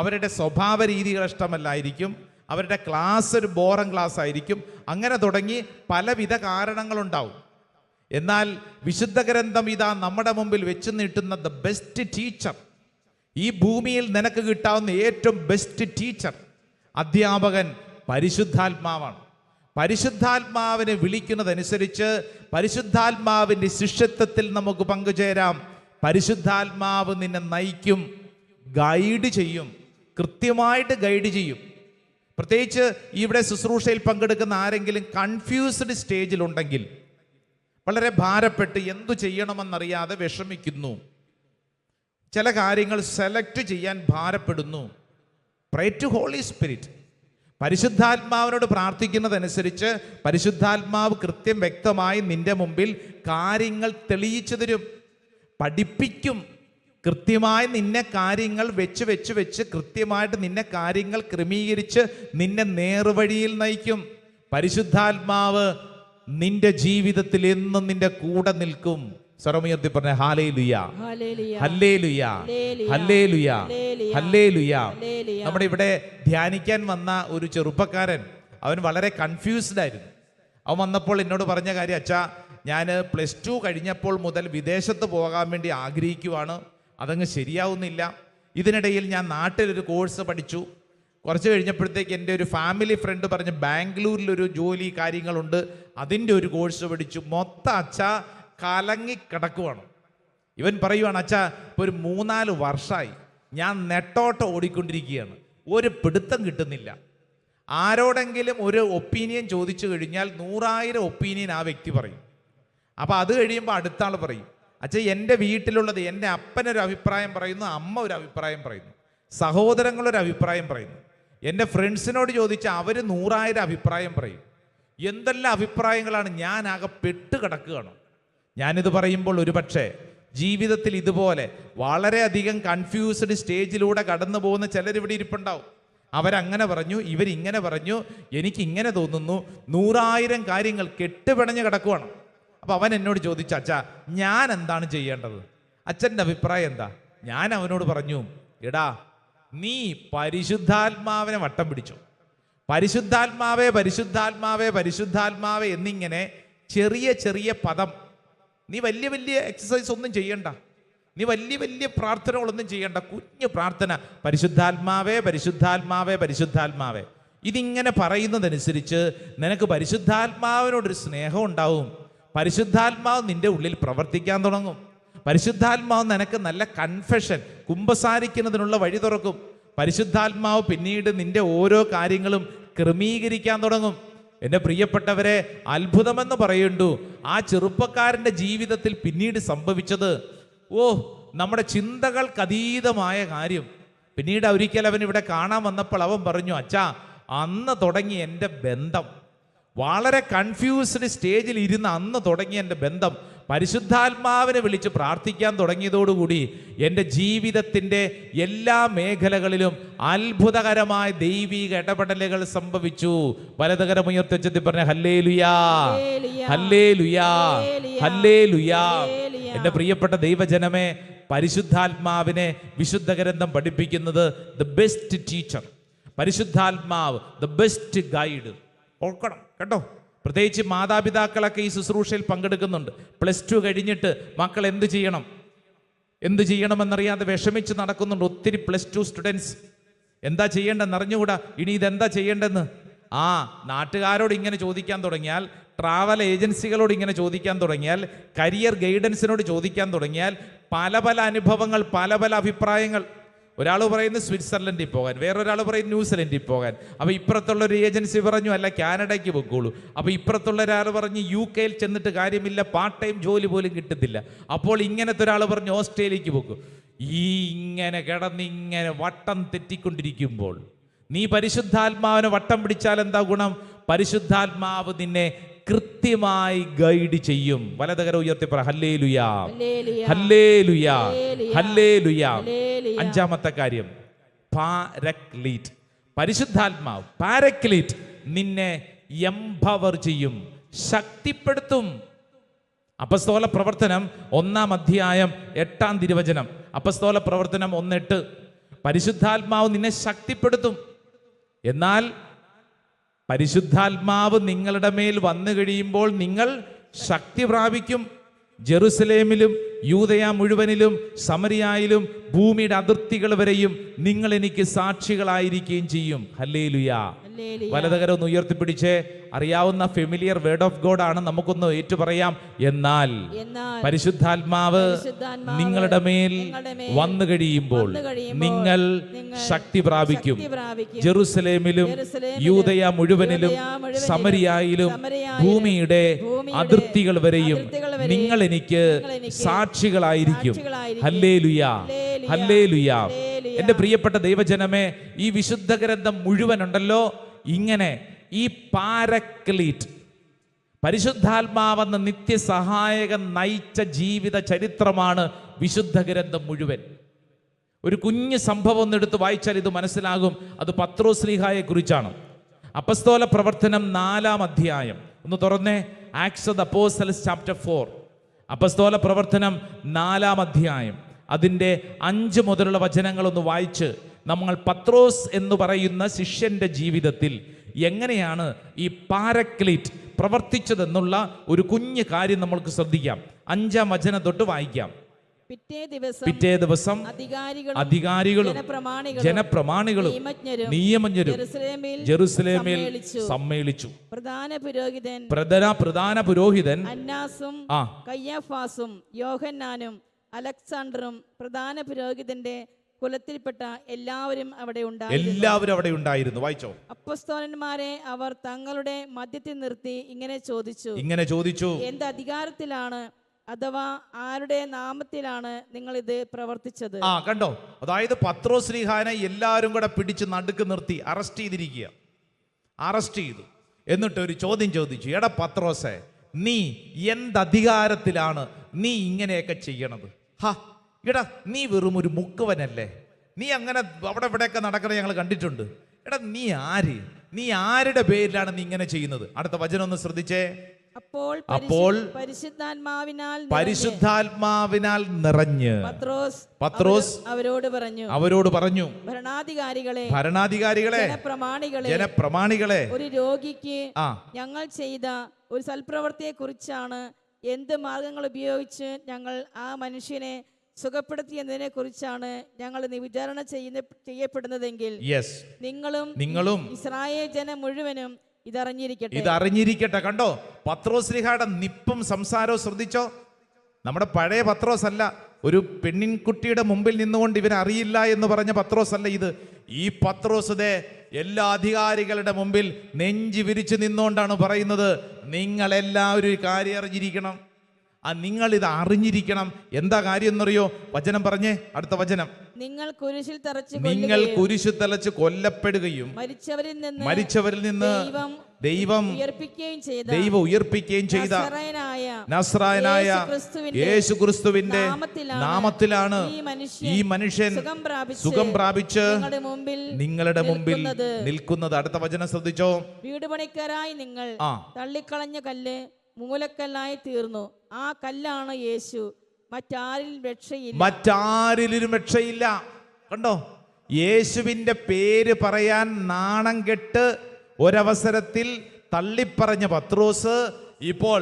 അവരുടെ സ്വഭാവ രീതികൾ ഇഷ്ടമല്ലായിരിക്കും, അവരുടെ ക്ലാസ് ഒരു ബോറൻ ക്ലാസ് ആയിരിക്കും. അങ്ങനെ തുടങ്ങി പലവിധ കാരണങ്ങളുണ്ടാവും. എന്നാൽ വിശുദ്ധ ഗ്രന്ഥം ഇതാ നമ്മുടെ മുമ്പിൽ വെച്ച് നീട്ടുന്ന ദ ബെസ്റ്റ് ടീച്ചർ, ഈ ഭൂമിയിൽ നിനക്ക് കിട്ടാവുന്ന ഏറ്റവും ബെസ്റ്റ് ടീച്ചർ, അധ്യാപകൻ പരിശുദ്ധാത്മാവാണ്. പരിശുദ്ധാത്മാവിനെ വിളിക്കുന്നതനുസരിച്ച് പരിശുദ്ധാത്മാവിൻ്റെ ശിഷ്യത്വത്തിൽ നമുക്ക് പങ്കുചേരാം. പരിശുദ്ധാത്മാവ് നിന്നെ നയിക്കും, ഗൈഡ് ചെയ്യും, കൃത്യമായിട്ട് ഗൈഡ് ചെയ്യും. പ്രത്യേകിച്ച് ഇവിടെ ശുശ്രൂഷയിൽ പങ്കെടുക്കുന്ന ആരെങ്കിലും കൺഫ്യൂസ്ഡ് സ്റ്റേജിലുണ്ടെങ്കിൽ, വളരെ ഭാരപ്പെട്ട് എന്തു ചെയ്യണമെന്നറിയാതെ വിഷമിക്കുന്നു, ചില കാര്യങ്ങൾ സെലക്ട് ചെയ്യാൻ ഭാരപ്പെടുന്നു, പ്രേ ടു ഹോളി സ്പിരിറ്റ്. പരിശുദ്ധാത്മാവിനോട് പ്രാർത്ഥിക്കുന്നതനുസരിച്ച് പരിശുദ്ധാത്മാവ് കൃത്യം വ്യക്തമായി നിന്റെ മുമ്പിൽ കാര്യങ്ങൾ തെളിയിച്ചു തരും, പഠിപ്പിക്കും. കൃത്യമായി നിന്നെ കാര്യങ്ങൾ വെച്ച് കൃത്യമായിട്ട് നിന്നെ കാര്യങ്ങൾ ക്രമീകരിച്ച് നിന്നെ നേർവഴിയിൽ നയിക്കും. പരിശുദ്ധാത്മാവ് നിന്റെ ജീവിതത്തിൽ എന്നും നിന്റെ കൂടെ നിൽക്കും. സ്വരമുയർത്തി പറഞ്ഞ ഹല്ലേലൂയ, ഹല്ലേലൂയ, ഹല്ലേലൂയ, ഹല്ലേലൂയ. നമ്മുടെ ഇവിടെ ധ്യാനിക്കാൻ വന്ന ഒരു ചെറുപ്പക്കാരൻ, അവൻ വളരെ കൺഫ്യൂസ്ഡ് ആയിരുന്നു. അവൻ വന്നപ്പോൾ എന്നോട് പറഞ്ഞ കാര്യം, അച്ഛാ ഞാൻ +2 കഴിഞ്ഞപ്പോൾ മുതൽ വിദേശത്ത് പോകാൻ വേണ്ടി ആഗ്രഹിക്കുവാണ്, അതങ്ങ് ശരിയാവുന്നില്ല. ഇതിനിടയിൽ ഞാൻ നാട്ടിലൊരു കോഴ്സ് പഠിച്ചു. കുറച്ച് കഴിഞ്ഞപ്പോഴത്തേക്ക് എൻ്റെ ഒരു ഫാമിലി ഫ്രണ്ട് പറഞ്ഞ് ബാംഗ്ലൂരിലൊരു ജോലി കാര്യങ്ങളുണ്ട്, അതിൻ്റെ ഒരു കോഴ്സ് പഠിച്ചു. മൊത്തം അച്ഛാ കലങ്ങി കിടക്കുവാണ്. ഇവൻ പറയുവാണ്, അച്ഛാ ഇപ്പോൾ ഒരു 3-4 വർഷമായി ഞാൻ നെട്ടോട്ടം ഓടിക്കൊണ്ടിരിക്കുകയാണ്, ഒരു പിടുത്തം കിട്ടുന്നില്ല. ആരോടെങ്കിലും ഒരു ഒപ്പീനിയൻ ചോദിച്ചു കഴിഞ്ഞാൽ 100,000 ഒപ്പീനിയൻ ആ വ്യക്തി പറയും. അപ്പോൾ അത് കഴിയുമ്പോൾ അടുത്ത ആൾ പറയും, അച്ഛാ എൻ്റെ വീട്ടിലുള്ളത് എൻ്റെ അപ്പനൊരു അഭിപ്രായം പറയുന്നു, അമ്മ ഒരു അഭിപ്രായം പറയുന്നു, സഹോദരങ്ങളൊരു അഭിപ്രായം പറയുന്നു, എൻ്റെ ഫ്രണ്ട്സിനോട് ചോദിച്ചാൽ അവർ 100,000 അഭിപ്രായം പറയും. എന്തെല്ലാം അഭിപ്രായങ്ങളാണ്, ഞാൻ ആകെ പെട്ട് കിടക്കുകയാണ്. ഞാനിത് പറയുമ്പോൾ ഒരുപക്ഷെ ജീവിതത്തിൽ ഇതുപോലെ വളരെയധികം കൺഫ്യൂസ്ഡ് സ്റ്റേജിലൂടെ കടന്നു പോകുന്ന ചിലരിവിടെ ഇരിപ്പുണ്ടാവും. അവരങ്ങനെ പറഞ്ഞു, ഇവരിങ്ങനെ പറഞ്ഞു, എനിക്കിങ്ങനെ തോന്നുന്നു, 100,000 കാര്യങ്ങൾ കെട്ടുപിണഞ്ഞ് കിടക്കുവാണ്. അപ്പോൾ അവൻ എന്നോട് ചോദിച്ചു, അച്ഛാ ഞാൻ എന്താണ് ചെയ്യേണ്ടത്? അച്ഛൻ്റെ അഭിപ്രായം എന്താ? ഞാൻ അവനോട് പറഞ്ഞു, എടാ നീ പരിശുദ്ധാത്മാവിനെ വട്ടം പിടിച്ചു. പരിശുദ്ധാത്മാവേ പരിശുദ്ധാത്മാവേ പരിശുദ്ധാത്മാവേ എന്നിങ്ങനെ ചെറിയ ചെറിയ പദം, നീ വലിയ വലിയ എക്സസൈസ് ഒന്നും ചെയ്യണ്ട, നീ വലിയ വലിയ പ്രാർത്ഥനകളൊന്നും ചെയ്യണ്ട, കുഞ്ഞു പ്രാർത്ഥന, പരിശുദ്ധാത്മാവേ പരിശുദ്ധാത്മാവേ പരിശുദ്ധാത്മാവേ. ഇതിങ്ങനെ പറയുന്നതനുസരിച്ച് നിനക്ക് പരിശുദ്ധാത്മാവിനോടൊരു സ്നേഹം ഉണ്ടാവും. പരിശുദ്ധാത്മാവ് നിന്റെ ഉള്ളിൽ പ്രവർത്തിക്കാൻ തുടങ്ങും. പരിശുദ്ധാത്മാവ് നിനക്ക് നല്ല കൺഫെഷൻ, കുമ്പസാരിക്കുന്നതിനുള്ള വഴി തുറക്കും. പരിശുദ്ധാത്മാവ് പിന്നീട് നിന്റെ ഓരോ കാര്യങ്ങളും ക്രമീകരിക്കാൻ തുടങ്ങും. എൻ്റെ പ്രിയപ്പെട്ടവരെ, അത്ഭുതമെന്ന് പറയുന്നു ആ ചെറുപ്പക്കാരൻ്റെ ജീവിതത്തിൽ പിന്നീട് സംഭവിച്ചത്. നമ്മുടെ ചിന്തകൾക്കതീതമായ കാര്യം. പിന്നീട് ഒരിക്കൽ അവൻ ഇവിടെ കാണാൻ വന്നപ്പോൾ അവൻ പറഞ്ഞു, അച്ഛാ അന്ന് തുടങ്ങി എൻ്റെ ബന്ധം, വളരെ കൺഫ്യൂസ്ഡ് സ്റ്റേജിൽ ഇരുന്ന് അന്ന് തുടങ്ങിയ എൻ്റെ ബന്ധം പരിശുദ്ധാത്മാവിനെ വിളിച്ച് പ്രാർത്ഥിക്കാൻ തുടങ്ങിയതോടുകൂടി എൻ്റെ ജീവിതത്തിൻ്റെ എല്ലാ മേഖലകളിലും അത്ഭുതകരമായ ദൈവിക ഇടപെടലുകൾ സംഭവിച്ചു. വലതുകരമുയർത്തി പറഞ്ഞ ഹല്ലേലൂയാ, ഹല്ലേലൂയാ, ഹല്ലേലൂയാ. എൻ്റെ പ്രിയപ്പെട്ട ദൈവജനമേ, പരിശുദ്ധാത്മാവിനെ വിശുദ്ധ ഗ്രന്ഥം പഠിപ്പിക്കുന്നത് ദ ബെസ്റ്റ് ടീച്ചർ, പരിശുദ്ധാത്മാവ് ദ ബെസ്റ്റ് ഗൈഡ്. ഓർക്കണം കേട്ടോ. പ്രത്യേകിച്ച് മാതാപിതാക്കളൊക്കെ ഈ ശുശ്രൂഷയിൽ പങ്കെടുക്കുന്നുണ്ട്. +2 കഴിഞ്ഞിട്ട് മക്കൾ എന്ത് ചെയ്യണമെന്നറിയാതെ വിഷമിച്ച് നടക്കുന്നുണ്ട് ഒത്തിരി +2 സ്റ്റുഡൻസ്. എന്താ ചെയ്യേണ്ടെന്ന് അറിഞ്ഞുകൂടാ, ഇനി ഇതെന്താ ചെയ്യേണ്ടെന്ന്. നാട്ടുകാരോട് ഇങ്ങനെ ചോദിക്കാൻ തുടങ്ങിയാൽ, ട്രാവൽ ഏജൻസികളോട് ഇങ്ങനെ ചോദിക്കാൻ തുടങ്ങിയാൽ, കരിയർ ഗൈഡൻസിനോട് ചോദിക്കാൻ തുടങ്ങിയാൽ പല പല അനുഭവങ്ങൾ, പല പല അഭിപ്രായങ്ങൾ. ഒരാൾ പറയുന്നു സ്വിറ്റ്സർലൻഡിൽ പോകാൻ, വേറൊരാൾ പറയും ന്യൂസിലൻഡിൽ പോകാൻ. അപ്പോൾ ഇപ്പുറത്തുള്ളൊരു ഏജൻസി പറഞ്ഞു അല്ല കാനഡയ്ക്ക് പൊക്കോളൂ. അപ്പോൾ ഇപ്പുറത്തുള്ള ഒരാൾ പറഞ്ഞ് UK ചെന്നിട്ട് കാര്യമില്ല, പാർട്ട് ടൈം ജോലി പോലും കിട്ടത്തില്ല. അപ്പോൾ ഇങ്ങനത്തെ ഒരാൾ പറഞ്ഞു ഓസ്ട്രേലിയക്ക് പോക്കൂ. ഇങ്ങനെ കിടന്നിങ്ങനെ വട്ടം തെറ്റിക്കൊണ്ടിരിക്കുമ്പോൾ നീ പരിശുദ്ധാത്മാവിനെ വട്ടം പിടിച്ചാൽ എന്താ ഗുണം? പരിശുദ്ധാത്മാവ് നിന്നെ കൃത്യമായി ഗൈഡ് ചെയ്യും. വലതുകരം ഉയർത്തി പറ ഹല്ലേലൂയാ, ഹല്ലേലൂയ, ഹല്ലേലൂയാ, ഹല്ലേലൂയ, ഹല്ലേലൂയാ. ഹല്ലേലൂയ. അഞ്ചാമത്തെ കാര്യം പാരക്ലീറ്റ്. പരിശുദ്ധാത്മാവ് പാരക്ലീറ്റ് നിന്നെ എംപവർ ചെയ്യും, ശക്തിപ്പെടുത്തും. അപ്പസ്തോല പ്രവർത്തനം 1-ാം അധ്യായം 8-ാം തിരുവചനം. അപ്പസ്തോല പ്രവർത്തനം 1:8. പരിശുദ്ധാത്മാവ് നിന്നെ ശക്തിപ്പെടുത്തും. എന്നാൽ പരിശുദ്ധാത്മാവ് നിങ്ങളുടെ മേൽ വന്നു കഴിയുമ്പോൾ നിങ്ങൾ ശക്തി പ്രാപിക്കും. ജെറുസലേമിലും യൂദയ മുഴുവനിലും സമരിയായിലും ഭൂമിയുടെ അതിർത്തികൾ വരെയും നിങ്ങൾ എനിക്ക് സാക്ഷികളായിരിക്കുകയും ചെയ്യും. ഹല്ലേലൂയാ. ഹല്ലേലൂയ. വലതുകരം ഒന്ന് ഉയർത്തിപ്പിടിച്ച് അറിയാവുന്ന ഫെമിലിയർ വേർഡ് ഓഫ് ഗോഡ് ആണ്, നമുക്കൊന്ന് ഏറ്റുപറയാം. എന്നാൽ പരിശുദ്ധാത്മാവ് നിങ്ങളുടെ മേൽ വന്നു കഴിയുമ്പോൾ നിങ്ങൾ ശക്തി പ്രാപിക്കും. ജെറുസലേമിലും യൂദയ മുഴുവനിലും സമരിയായിലും ഭൂമിയുടെ അതിർത്തികൾ വരെയും നിങ്ങൾ എനിക്ക് സാക്ഷികളായിരിക്കും. ഹല്ലേലൂയാ, ഹല്ലേലൂയാ. എന്റെ പ്രിയപ്പെട്ട ദൈവജനമേ, ഈ വിശുദ്ധ ഗ്രന്ഥം മുഴുവൻ ഉണ്ടല്ലോ ഇങ്ങനെ ഈ പാരക്ലീറ്റ് പരിശുദ്ധാത്മാവെന്ന നിത്യസഹായകൻ നയിച്ച ജീവിത ചരിത്രമാണ് വിശുദ്ധ ഗ്രന്ഥം മുഴുവൻ. ഒരു കുഞ്ഞു സംഭവം ഒന്നെടുത്ത് വായിച്ചാൽ ഇത് മനസ്സിലാകും. അത് പത്രോസ് ശ്ലീഹായെ കുറിച്ചാണ്. അപ്പസ്തോല പ്രവർത്തനം 4-ാം അധ്യായം ഒന്ന് തുറന്നേ. Acts of the apostles chapter 4. അപ്പസ്തോല പ്രവർത്തനം 4-ാം അധ്യായം അതിൻ്റെ 5 മുതലുള്ള വചനങ്ങളൊന്ന് വായിച്ച് നമ്മൾ പത്രോസ് എന്ന് പറയുന്ന ശിഷ്യന്റെ ജീവിതത്തിൽ എങ്ങനെയാണ് ഈ പാരക്ലീറ്റ് പ്രവർത്തിച്ചതെന്നുള്ള ഒരു കുഞ്ഞു കാര്യം നമ്മൾക്ക് ശ്രദ്ധിക്കാം. 5-ാം വചനം തൊട്ട് വായിക്കാം. പിറ്റേ ദിവസം അധികാരികളും ജനപ്രമാണികളും നിയമജ്ഞരും ജെറുസലേമിൽ സമ്മേളിച്ചു. പ്രധാന പുരോഹിതൻ അന്നാസും കയ്യാഫാസും യോഹന്നാനും അലക്സാണ്ടറും പ്രധാന പുരോഹിതന്റെ കുലത്തിൽപ്പെട്ട എല്ലാവരും അവിടെ ഉണ്ടായിരുന്നു. വായിച്ചോ. അപ്പോസ്തലന്മാരെ അവർ തങ്ങളുടെ മധ്യത്തിൽ നിർത്തി ഇങ്ങനെ ചോദിച്ചു, എന്ത് അധികാരത്തിലാണ് അഥവാ ആരുടെ നാമത്തിലാണ് നിങ്ങൾ ഇത് പ്രവർത്തിച്ചത്? കണ്ടോ, അതായത് പത്രോസ് ശ്ലീഹാനെ എല്ലാവരും കൂടെ പിടിച്ച് നടുക്ക് നിർത്തി അറസ്റ്റ് ചെയ്തു. എന്നിട്ട് ഒരു ചോദ്യം ചോദിച്ചു. എടാ പത്രോസേ, നീ എന്തധികാരത്തിലാണ് നീ ഇങ്ങനെയൊക്കെ ചെയ്യണത്? എടാ, നീ വെറും ഒരു മുക്കുവനല്ലേ? നീ അങ്ങനെ അവിടെ ഇവിടെയൊക്കെ നടക്കണ ഞങ്ങൾ കണ്ടിട്ടുണ്ട്. എടാ, നീ ആരുടെ പേരിലാണ് നീ ഇങ്ങനെ ചെയ്യുന്നത്? അടുത്ത വചനം ഒന്ന് ശ്രദ്ധിച്ചേ. അപ്പോൾ പരിശുദ്ധാത്മാവിനാൽ നിറഞ്ഞ് പത്രോസ് അവരോട് പറഞ്ഞു, ഭരണാധികാരികളെ, ജനപ്രമാണികളെ, ഒരു രോഗിക്ക് ഞങ്ങൾ ചെയ്ത ഒരു സൽപ്രവൃത്തിയെ കുറിച്ചാണ് എന്ത് മാർഗങ്ങൾ ഉപയോഗിച്ച് ഞങ്ങൾ ആ മനുഷ്യനെ സുഖപ്പെടുത്തിയതിനെ കുറിച്ചാണ് ഞങ്ങൾ വിചാരണ ചെയ്യപ്പെടുന്നതെങ്കിൽ നിങ്ങളും ഇസ്രായേൽ ജനം മുഴുവനും ഇതറിഞ്ഞിരിക്കട്ടെ. കണ്ടോ, പത്രോസ് ശ്ലീഹായുടെ നിപ്പും സംസാരവും ശ്രദ്ധിച്ചോ. നമ്മുടെ പഴയ പത്രോസ് അല്ല. ഒരു പെണ്ണിൻകുട്ടിയുടെ മുമ്പിൽ നിന്നുകൊണ്ട് ഇവരറിയില്ല എന്ന് പറഞ്ഞ പത്രോസ് അല്ല ഇത്. ഈ പത്രോസ് എല്ലാ അധികാരികളുടെ മുമ്പിൽ നെഞ്ചി വിരിച്ചു നിന്നുകൊണ്ടാണ് പറയുന്നത്, നിങ്ങളെല്ലാവരും ഒരു കാര്യം അറിഞ്ഞിരിക്കണം. നിങ്ങൾ ഇത് അറിഞ്ഞിരിക്കണം. എന്താ കാര്യം എന്നറിയോ? വചനം പറഞ്ഞേ, അടുത്ത വചനം. നിങ്ങൾ കുരിശിൽ തലച്ച് കൊല്ലപ്പെടുകയും മരിച്ചവരിൽ നിന്ന് ദൈവം ഉയർപ്പിക്കുകയും ചെയ്ത നസ്രായനായ യേശുക്രിസ്തുവിന്റെ നാമത്തിലാണ് ഈ മനുഷ്യൻ സുഖം പ്രാപിച്ച് നിങ്ങളുടെ മുമ്പിൽ നിൽക്കുന്നത്. അടുത്ത വചനം ശ്രദ്ധിച്ചോ. വീട് പണിക്കാരായി നിങ്ങൾ തള്ളിക്കളഞ്ഞ കല്ല് മൂലക്കല്ലായി തീർന്നു. ആ കല്ലാണ് യേശു. മറ്റാരിലും രക്ഷയില്ല. കണ്ടോ, യേശുവിന്റെ പേര് പറയാൻ നാണം കെട്ട് ഒരവസരത്തിൽ തള്ളിപ്പറഞ്ഞ പത്രോസ് ഇപ്പോൾ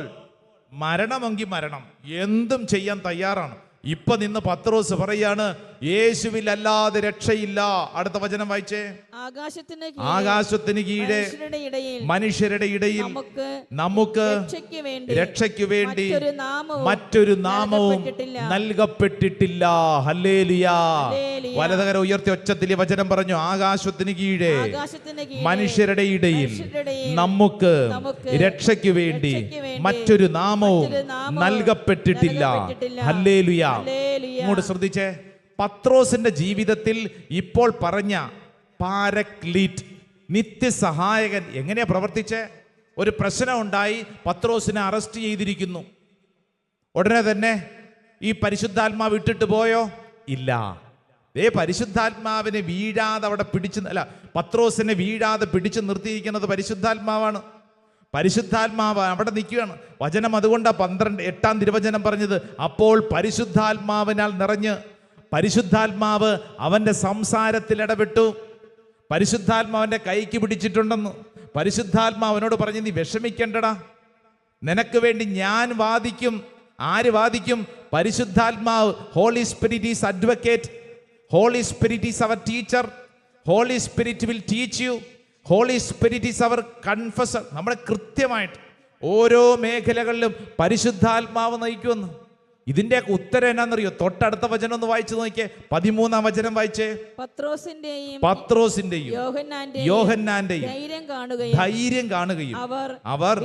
മരണമെങ്കിൽ മരണം എന്തും ചെയ്യാൻ തയ്യാറാണ്. ഇപ്പൊ നിന്ന് പത്രോസ് പറയാണ്, യേശുവിൽ അല്ലാതെ രക്ഷയില്ല. അടുത്ത വചനം വായിച്ചേ. ആകാശത്തിന് കീഴെ മനുഷ്യരുടെ ഇടയിൽ നമുക്ക് രക്ഷയ്ക്ക് വേണ്ടി മറ്റൊരു നാമവും നൽകപ്പെട്ടിട്ടില്ല. ഹല്ലേലൂയാ. വലതുകരം ഉയർത്തി ഒച്ചത്തിൽ വചനം പറഞ്ഞു. ആകാശത്തിന് കീഴെ മനുഷ്യരുടെ ഇടയിൽ നമുക്ക് രക്ഷയ്ക്ക് വേണ്ടി മറ്റൊരു നാമവും നൽകപ്പെട്ടിട്ടില്ല. ഹല്ലേലൂയാ. ഇങ്ങോട്ട് ശ്രദ്ധിച്ചേ. പത്രോസിന്റെ ജീവിതത്തിൽ ഇപ്പോൾ പറഞ്ഞ പാരക്ലീറ്റ് നിത്യസഹായകൻ എങ്ങനെയാ പ്രവർത്തിച്ചേ? ഒരു പ്രശ്നം ഉണ്ടായി, പത്രോസിനെ അറസ്റ്റ് ചെയ്തിരിക്കുന്നു. ഉടനെ തന്നെ ഈ പരിശുദ്ധാത്മാവ് ഇട്ടിട്ട് പോയോ? ഇല്ല. പരിശുദ്ധാത്മാവിനെ വീഴാതെ അവിടെ പത്രോസിനെ വീഴാതെ പിടിച്ചു നിർത്തിയിരിക്കുന്നത് പരിശുദ്ധാത്മാവാണ്. പരിശുദ്ധാത്മാവ് അവിടെ നിൽക്കുകയാണ്. വചനം അതുകൊണ്ടാണ് 8-ാം തിരുവചനം പറഞ്ഞത്, അപ്പോൾ പരിശുദ്ധാത്മാവിനാൽ നിറഞ്ഞ്. പരിശുദ്ധാത്മാവ് അവൻ്റെ സംസാരത്തിൽ ഇടപെട്ടു. പരിശുദ്ധാത്മാവിൻ്റെ കൈക്ക് പിടിച്ചിട്ടുണ്ടെന്ന്. പരിശുദ്ധാത്മാവിനോട് പറഞ്ഞ്, നീ വിഷമിക്കണ്ടടാ, നിനക്ക് വേണ്ടി ഞാൻ വാദിക്കും. ആര് വാദിക്കും? പരിശുദ്ധാത്മാവ്. Holy spirit is advocate. Holy spirit is our teacher. Holy spirit will teach you. Holy spirit is our confessor. നമ്മളെ കൃത്യമായിട്ട് ഓരോ മേഖലകളിലും പരിശുദ്ധാത്മാവ് നയിക്കുമെന്ന്. ഇതിൻ്റെയൊക്കെ ഉത്തരം എന്നാന്നറിയോ? തൊട്ടടുത്ത വചനം ഒന്ന് വായിച്ചു നോക്കിയേ. 13-ാം വചനം വായിച്ചേ. പത്രോസിന്റെയും യോഹന്നാന്റെയും ധൈര്യം കാണുകയും അവർ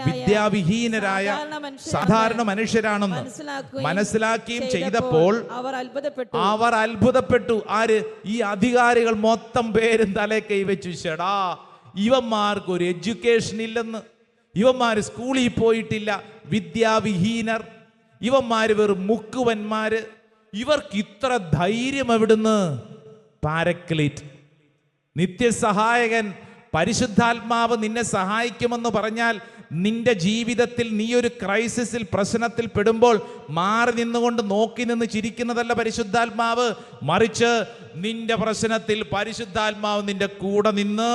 വിദ്യാവിഹീനരായ സാധാരണ മനുഷ്യരാണെന്ന് മനസ്സിലാക്കുകയും ചെയ്തപ്പോൾ അവർ അത്ഭുതപ്പെട്ടു. ആര്? ഈ അധികാരികൾ മൊത്തം പേരും തലേ കൈവച്ചു. ഷടാ, ഇവന്മാർക്ക് ഒരു എഡ്യൂക്കേഷൻ ഇല്ലെന്ന്, ഇവന്മാർ സ്കൂളിൽ പോയിട്ടില്ല, വിദ്യാവിഹീനർ, ഇവന്മാര് വെറും മുക്കുവന്മാര്, ഇവർക്ക് ഇത്ര ധൈര്യം എവിടുന്ന്? പാരക്ലീറ്റ്, നിത്യസഹായകൻ. പരിശുദ്ധാത്മാവ് നിന്നെ സഹായിക്കുമെന്ന് പറഞ്ഞാൽ നിന്റെ ജീവിതത്തിൽ നീ ഒരു ക്രൈസിസിൽ, പ്രശ്നത്തിൽ പെടുമ്പോൾ മാറി നിന്നുകൊണ്ട് നോക്കി നിന്ന് ചിരിക്കുന്നതല്ല പരിശുദ്ധാത്മാവ്. മറിച്ച് നിന്റെ പ്രശ്നത്തിൽ പരിശുദ്ധാത്മാവ് നിന്റെ കൂടെ നിന്ന്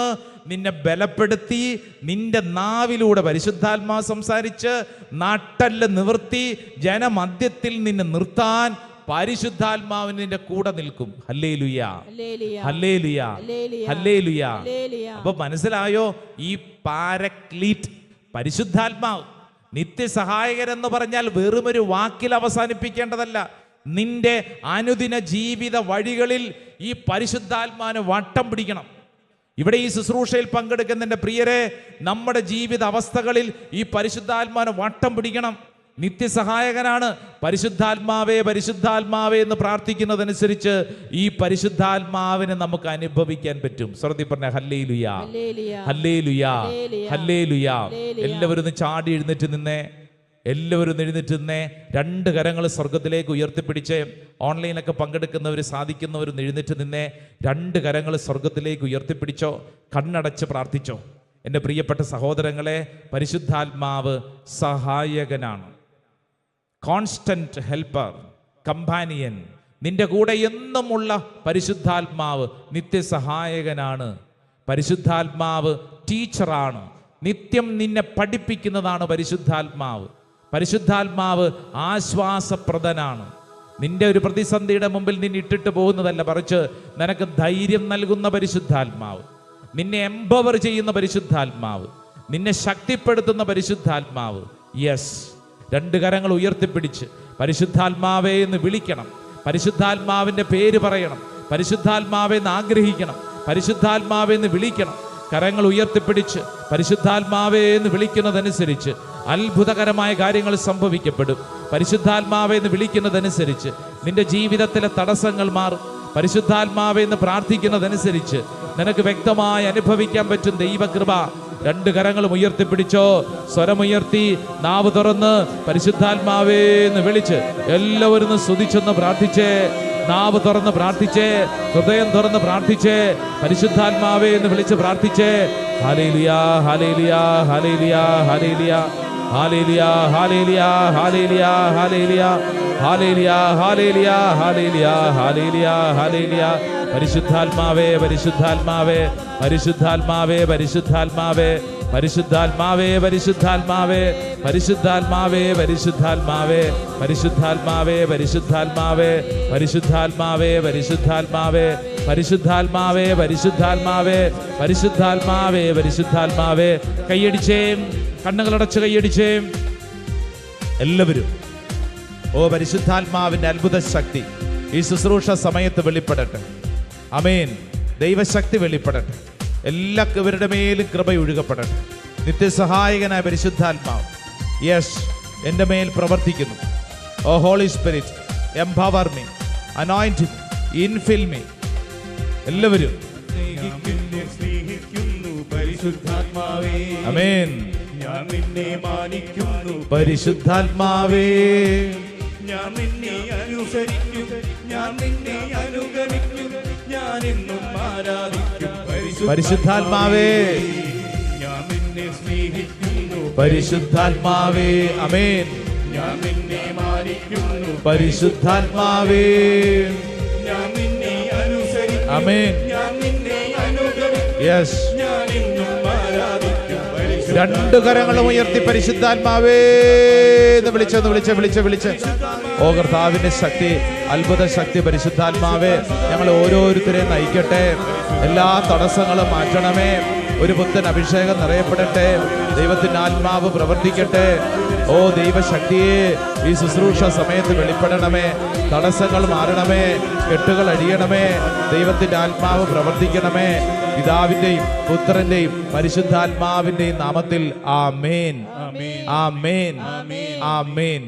നിന്നെ ബലപ്പെടുത്തി, നിന്റെ നാവിലൂടെ പരിശുദ്ധാത്മാവ് സംസാരിച്ച് നട്ടെല്ല് നിവർത്തി ജനമധ്യത്തിൽ നിന്നെ നിർത്താൻ പരിശുദ്ധാത്മാവിന് നിന്റെ കൂടെ നിൽക്കും. Hallelujah, hallelujah, hallelujah. അപ്പൊ മനസ്സിലായോ? ഈ പാരക്ലീറ്റ്, പരിശുദ്ധാത്മാവ്, നിത്യസഹായകൻ എന്ന് പറഞ്ഞാൽ വെറുമൊരു വാക്കിൽ അവസാനിപ്പിക്കേണ്ടതല്ല. നിന്റെ അനുദിന ജീവിത വഴികളിൽ ഈ പരിശുദ്ധാത്മാവിനെ വട്ടം പിടിക്കണം. ഇവിടെ ഈ ശുശ്രൂഷയിൽ പങ്കെടുക്കുന്ന എൻ്റെ പ്രിയരെ, നമ്മുടെ ജീവിത അവസ്ഥകളിൽ ഈ പരിശുദ്ധാത്മാവിനെ വട്ടം പിടിക്കണം. നിത്യസഹായകനാണ്. പരിശുദ്ധാത്മാവേ പരിശുദ്ധാത്മാവേ എന്ന് പ്രാർത്ഥിക്കുന്നതനുസരിച്ച് ഈ പരിശുദ്ധാത്മാവിനെ നമുക്ക് അനുഭവിക്കാൻ പറ്റും. സ്വർഗ്ഗത്തിൽ പറഞ്ഞ ഹല്ലേലൂയ, ഹല്ലേലൂയ, ഹല്ലേലൂയ. എല്ലാവരും ഒന്ന് ചാടി എഴുന്നേറ്റ് നിന്നേ. എല്ലാവരും എഴുന്നേറ്റ് നിന്നേ. 2 കരങ്ങൾ സ്വർഗത്തിലേക്ക് ഉയർത്തിപ്പിടിച്ച്, ഓൺലൈനൊക്കെ പങ്കെടുക്കുന്നവർ, സാധിക്കുന്നവർ എഴുന്നേറ്റ് നിന്നേ. 2 കരങ്ങൾ സ്വർഗത്തിലേക്ക് ഉയർത്തിപ്പിടിച്ചോ, കണ്ണടച്ച് പ്രാർത്ഥിച്ചോ. എൻ്റെ പ്രിയപ്പെട്ട സഹോദരങ്ങളെ, പരിശുദ്ധാത്മാവ് സഹായകനാണ്. Constant helper, companion. നിന്റെ കൂടെ എന്നുമുള്ള പരിശുദ്ധാത്മാവ് നിത്യസഹായകനാണ്. പരിശുദ്ധാത്മാവ് ടീച്ചറാണ്. നിത്യം നിന്നെ പഠിപ്പിക്കുന്നതാണ് പരിശുദ്ധാത്മാവ്. പരിശുദ്ധാത്മാവ് ആശ്വാസപ്രദനാണ്. നിന്റെ ഒരു പ്രതിസന്ധിയുടെ മുമ്പിൽ നിന്നെ ഇട്ടിട്ട് പോകുന്നതല്ല, മറിച്ച് നിനക്ക് ധൈര്യം നൽകുന്ന പരിശുദ്ധാത്മാവ്, നിന്നെ എംപവർ ചെയ്യുന്ന പരിശുദ്ധാത്മാവ്, നിന്നെ ശക്തിപ്പെടുത്തുന്ന പരിശുദ്ധാത്മാവ്. യെസ്, 2 കരങ്ങൾ ഉയർത്തിപ്പിടിച്ച് പരിശുദ്ധാത്മാവേ എന്ന് വിളിക്കണം. പരിശുദ്ധാത്മാവിൻ്റെ പേര് പറയണം. പരിശുദ്ധാത്മാവേ എന്ന് ആഗ്രഹിക്കണം. പരിശുദ്ധാത്മാവേ എന്ന് വിളിക്കണം. കരങ്ങൾ ഉയർത്തിപ്പിടിച്ച് പരിശുദ്ധാത്മാവേ എന്ന് വിളിക്കുന്നതനുസരിച്ച് അത്ഭുതകരമായ കാര്യങ്ങൾ സംഭവിക്കപ്പെടും. പരിശുദ്ധാത്മാവേ എന്ന് വിളിക്കുന്നതനുസരിച്ച് നിന്റെ ജീവിതത്തിലെ തടസ്സങ്ങൾ മാറും. പരിശുദ്ധാത്മാവേ എന്ന് പ്രാർത്ഥിക്കുന്നതനുസരിച്ച് നിനക്ക് വ്യക്തമായി അനുഭവിക്കാൻ പറ്റും ദൈവകൃപ. 2 കരങ്ങളും ഉയർത്തിപ്പിടിച്ചോ, സ്വരമുയർത്തി, നാവ് തുറന്ന് പരിശുദ്ധാത്മാവേ എന്ന് വിളിച്ച് എല്ലാവരും സ്തുതിച്ചൊന്ന് പ്രാർത്ഥിച്ചേ. നാവ് തുറന്ന് പ്രാർത്ഥിച്ചേ, ഹൃദയം തുറന്ന് പ്രാർത്ഥിച്ചേ, പരിശുദ്ധാത്മാവേ എന്ന് വിളിച്ച് പ്രാർത്ഥിച്ചേ. Hallelujah, hallelujah, hallelujah, hallelujah, hallelujah, hallelujah, hallelujah, hallelujah, hallelujah, hallelujah, hallelujah, hallelujah, hallelujah. പരിശുദ്ധാത്മാവേ പരിശുദ്ധാത്മാവേ പരിശുദ്ധാത്മാവേ പരിശുദ്ധാത്മാവേ പരിശുദ്ധാത്മാവേ പരിശുദ്ധാത്മാവേ പരിശുദ്ധാത്മാവേ പരിശുദ്ധാത്മാവേ പരിശുദ്ധാത്മാവേ പരിശുദ്ധാത്മാവേ പരിശുദ്ധാത്മാവേ പരിശുദ്ധാത്മാവേ പരിശുദ്ധാത്മാവേ പരിശുദ്ധാത്മാവേ പരിശുദ്ധാത്മാവേ പരിശുദ്ധാത്മാവേ. കൈയടിച്ചേ, കണ്ണുകളടച്ച് കൈയടിച്ചേ എല്ലാവരും. ഓ പരിശുദ്ധാത്മാവിൻ്റെ അത്ഭുത ശക്തി ഈ ശുശ്രൂഷ സമയത്ത് വെളിപ്പെടട്ടെ. ആമേൻ. ദൈവശക്തി വെളിപ്പെടട്ടെ. എല്ലാവരുടെ മേലും കൃപ ഒഴുകപ്പെടട്ടെ. നിത്യസഹായകനായ പരിശുദ്ധാത്മാവ് യെസ് എൻ്റെ മേൽ പ്രവർത്തിക്കുന്നു. Oh holy spirit, empower me, anoint me, infill me. എല്ലാവരും പരിശുദ്ധാത്മാവേ ആമേൻ. ഞാൻ നിന്നെ മാനിക്കുന്നു, പരിശുദ്ധാത്മാവേ ഞാൻ നിന്നെ അനുസരിക്കും, ഞാൻ നിന്നെ അനുഗമിക്കും, ഞാൻ എന്നും ആരാധിക്കും. പരിശുദ്ധാത്മാവേ ഞാൻ നിന്നെ സ്നേഹിക്കുന്നു, പരിശുദ്ധാത്മാവേ ആമേൻ. ഞാൻ നിന്നെ മാനിക്കുന്നു, പരിശുദ്ധാത്മാവേ ഞാൻ നിന്നെ അനുസരിക്കും, ആമേൻ. ഞാൻ നിന്നെ അനുഗമിക്കും, യെസ്. ഞാൻ എന്നും ആരാധിക്കും. രണ്ടു കരങ്ങളും ഉയർത്തി പരിശുദ്ധാത്മാവേ എന്ന് വിളിച്ച് ഓ കർത്താവിന്റെ ശക്തി, അത്ഭുത ശക്തി പരിശുദ്ധാത്മാവേ ഞങ്ങൾ ഓരോരുത്തരെയും നയിക്കട്ടെ. എല്ലാ തടസ്സങ്ങളും മാറ്റണമേ. ഒരു പുത്തൻ അഭിഷേകം നിറയപ്പെടട്ടെ. ദൈവത്തിന്റെ ആത്മാവ് പ്രവർത്തിക്കട്ടെ. ഓ ദൈവശക്തിയെ ഈ ശുശ്രൂഷ സമയത്ത് വെളിപ്പെടണമേ. തടസ്സങ്ങൾ മാറണമേ, കെട്ടുകൾ അഴിയണമേ. ദൈവത്തിന്റെ ആത്മാവ് പ്രവർത്തിക്കണമേ. പിതാവിന്റെയും പുത്രന്റെയും പരിശുദ്ധാത്മാവിന്റെയും നാമത്തിൽ ആമേൻ, ആമേൻ, ആമേൻ.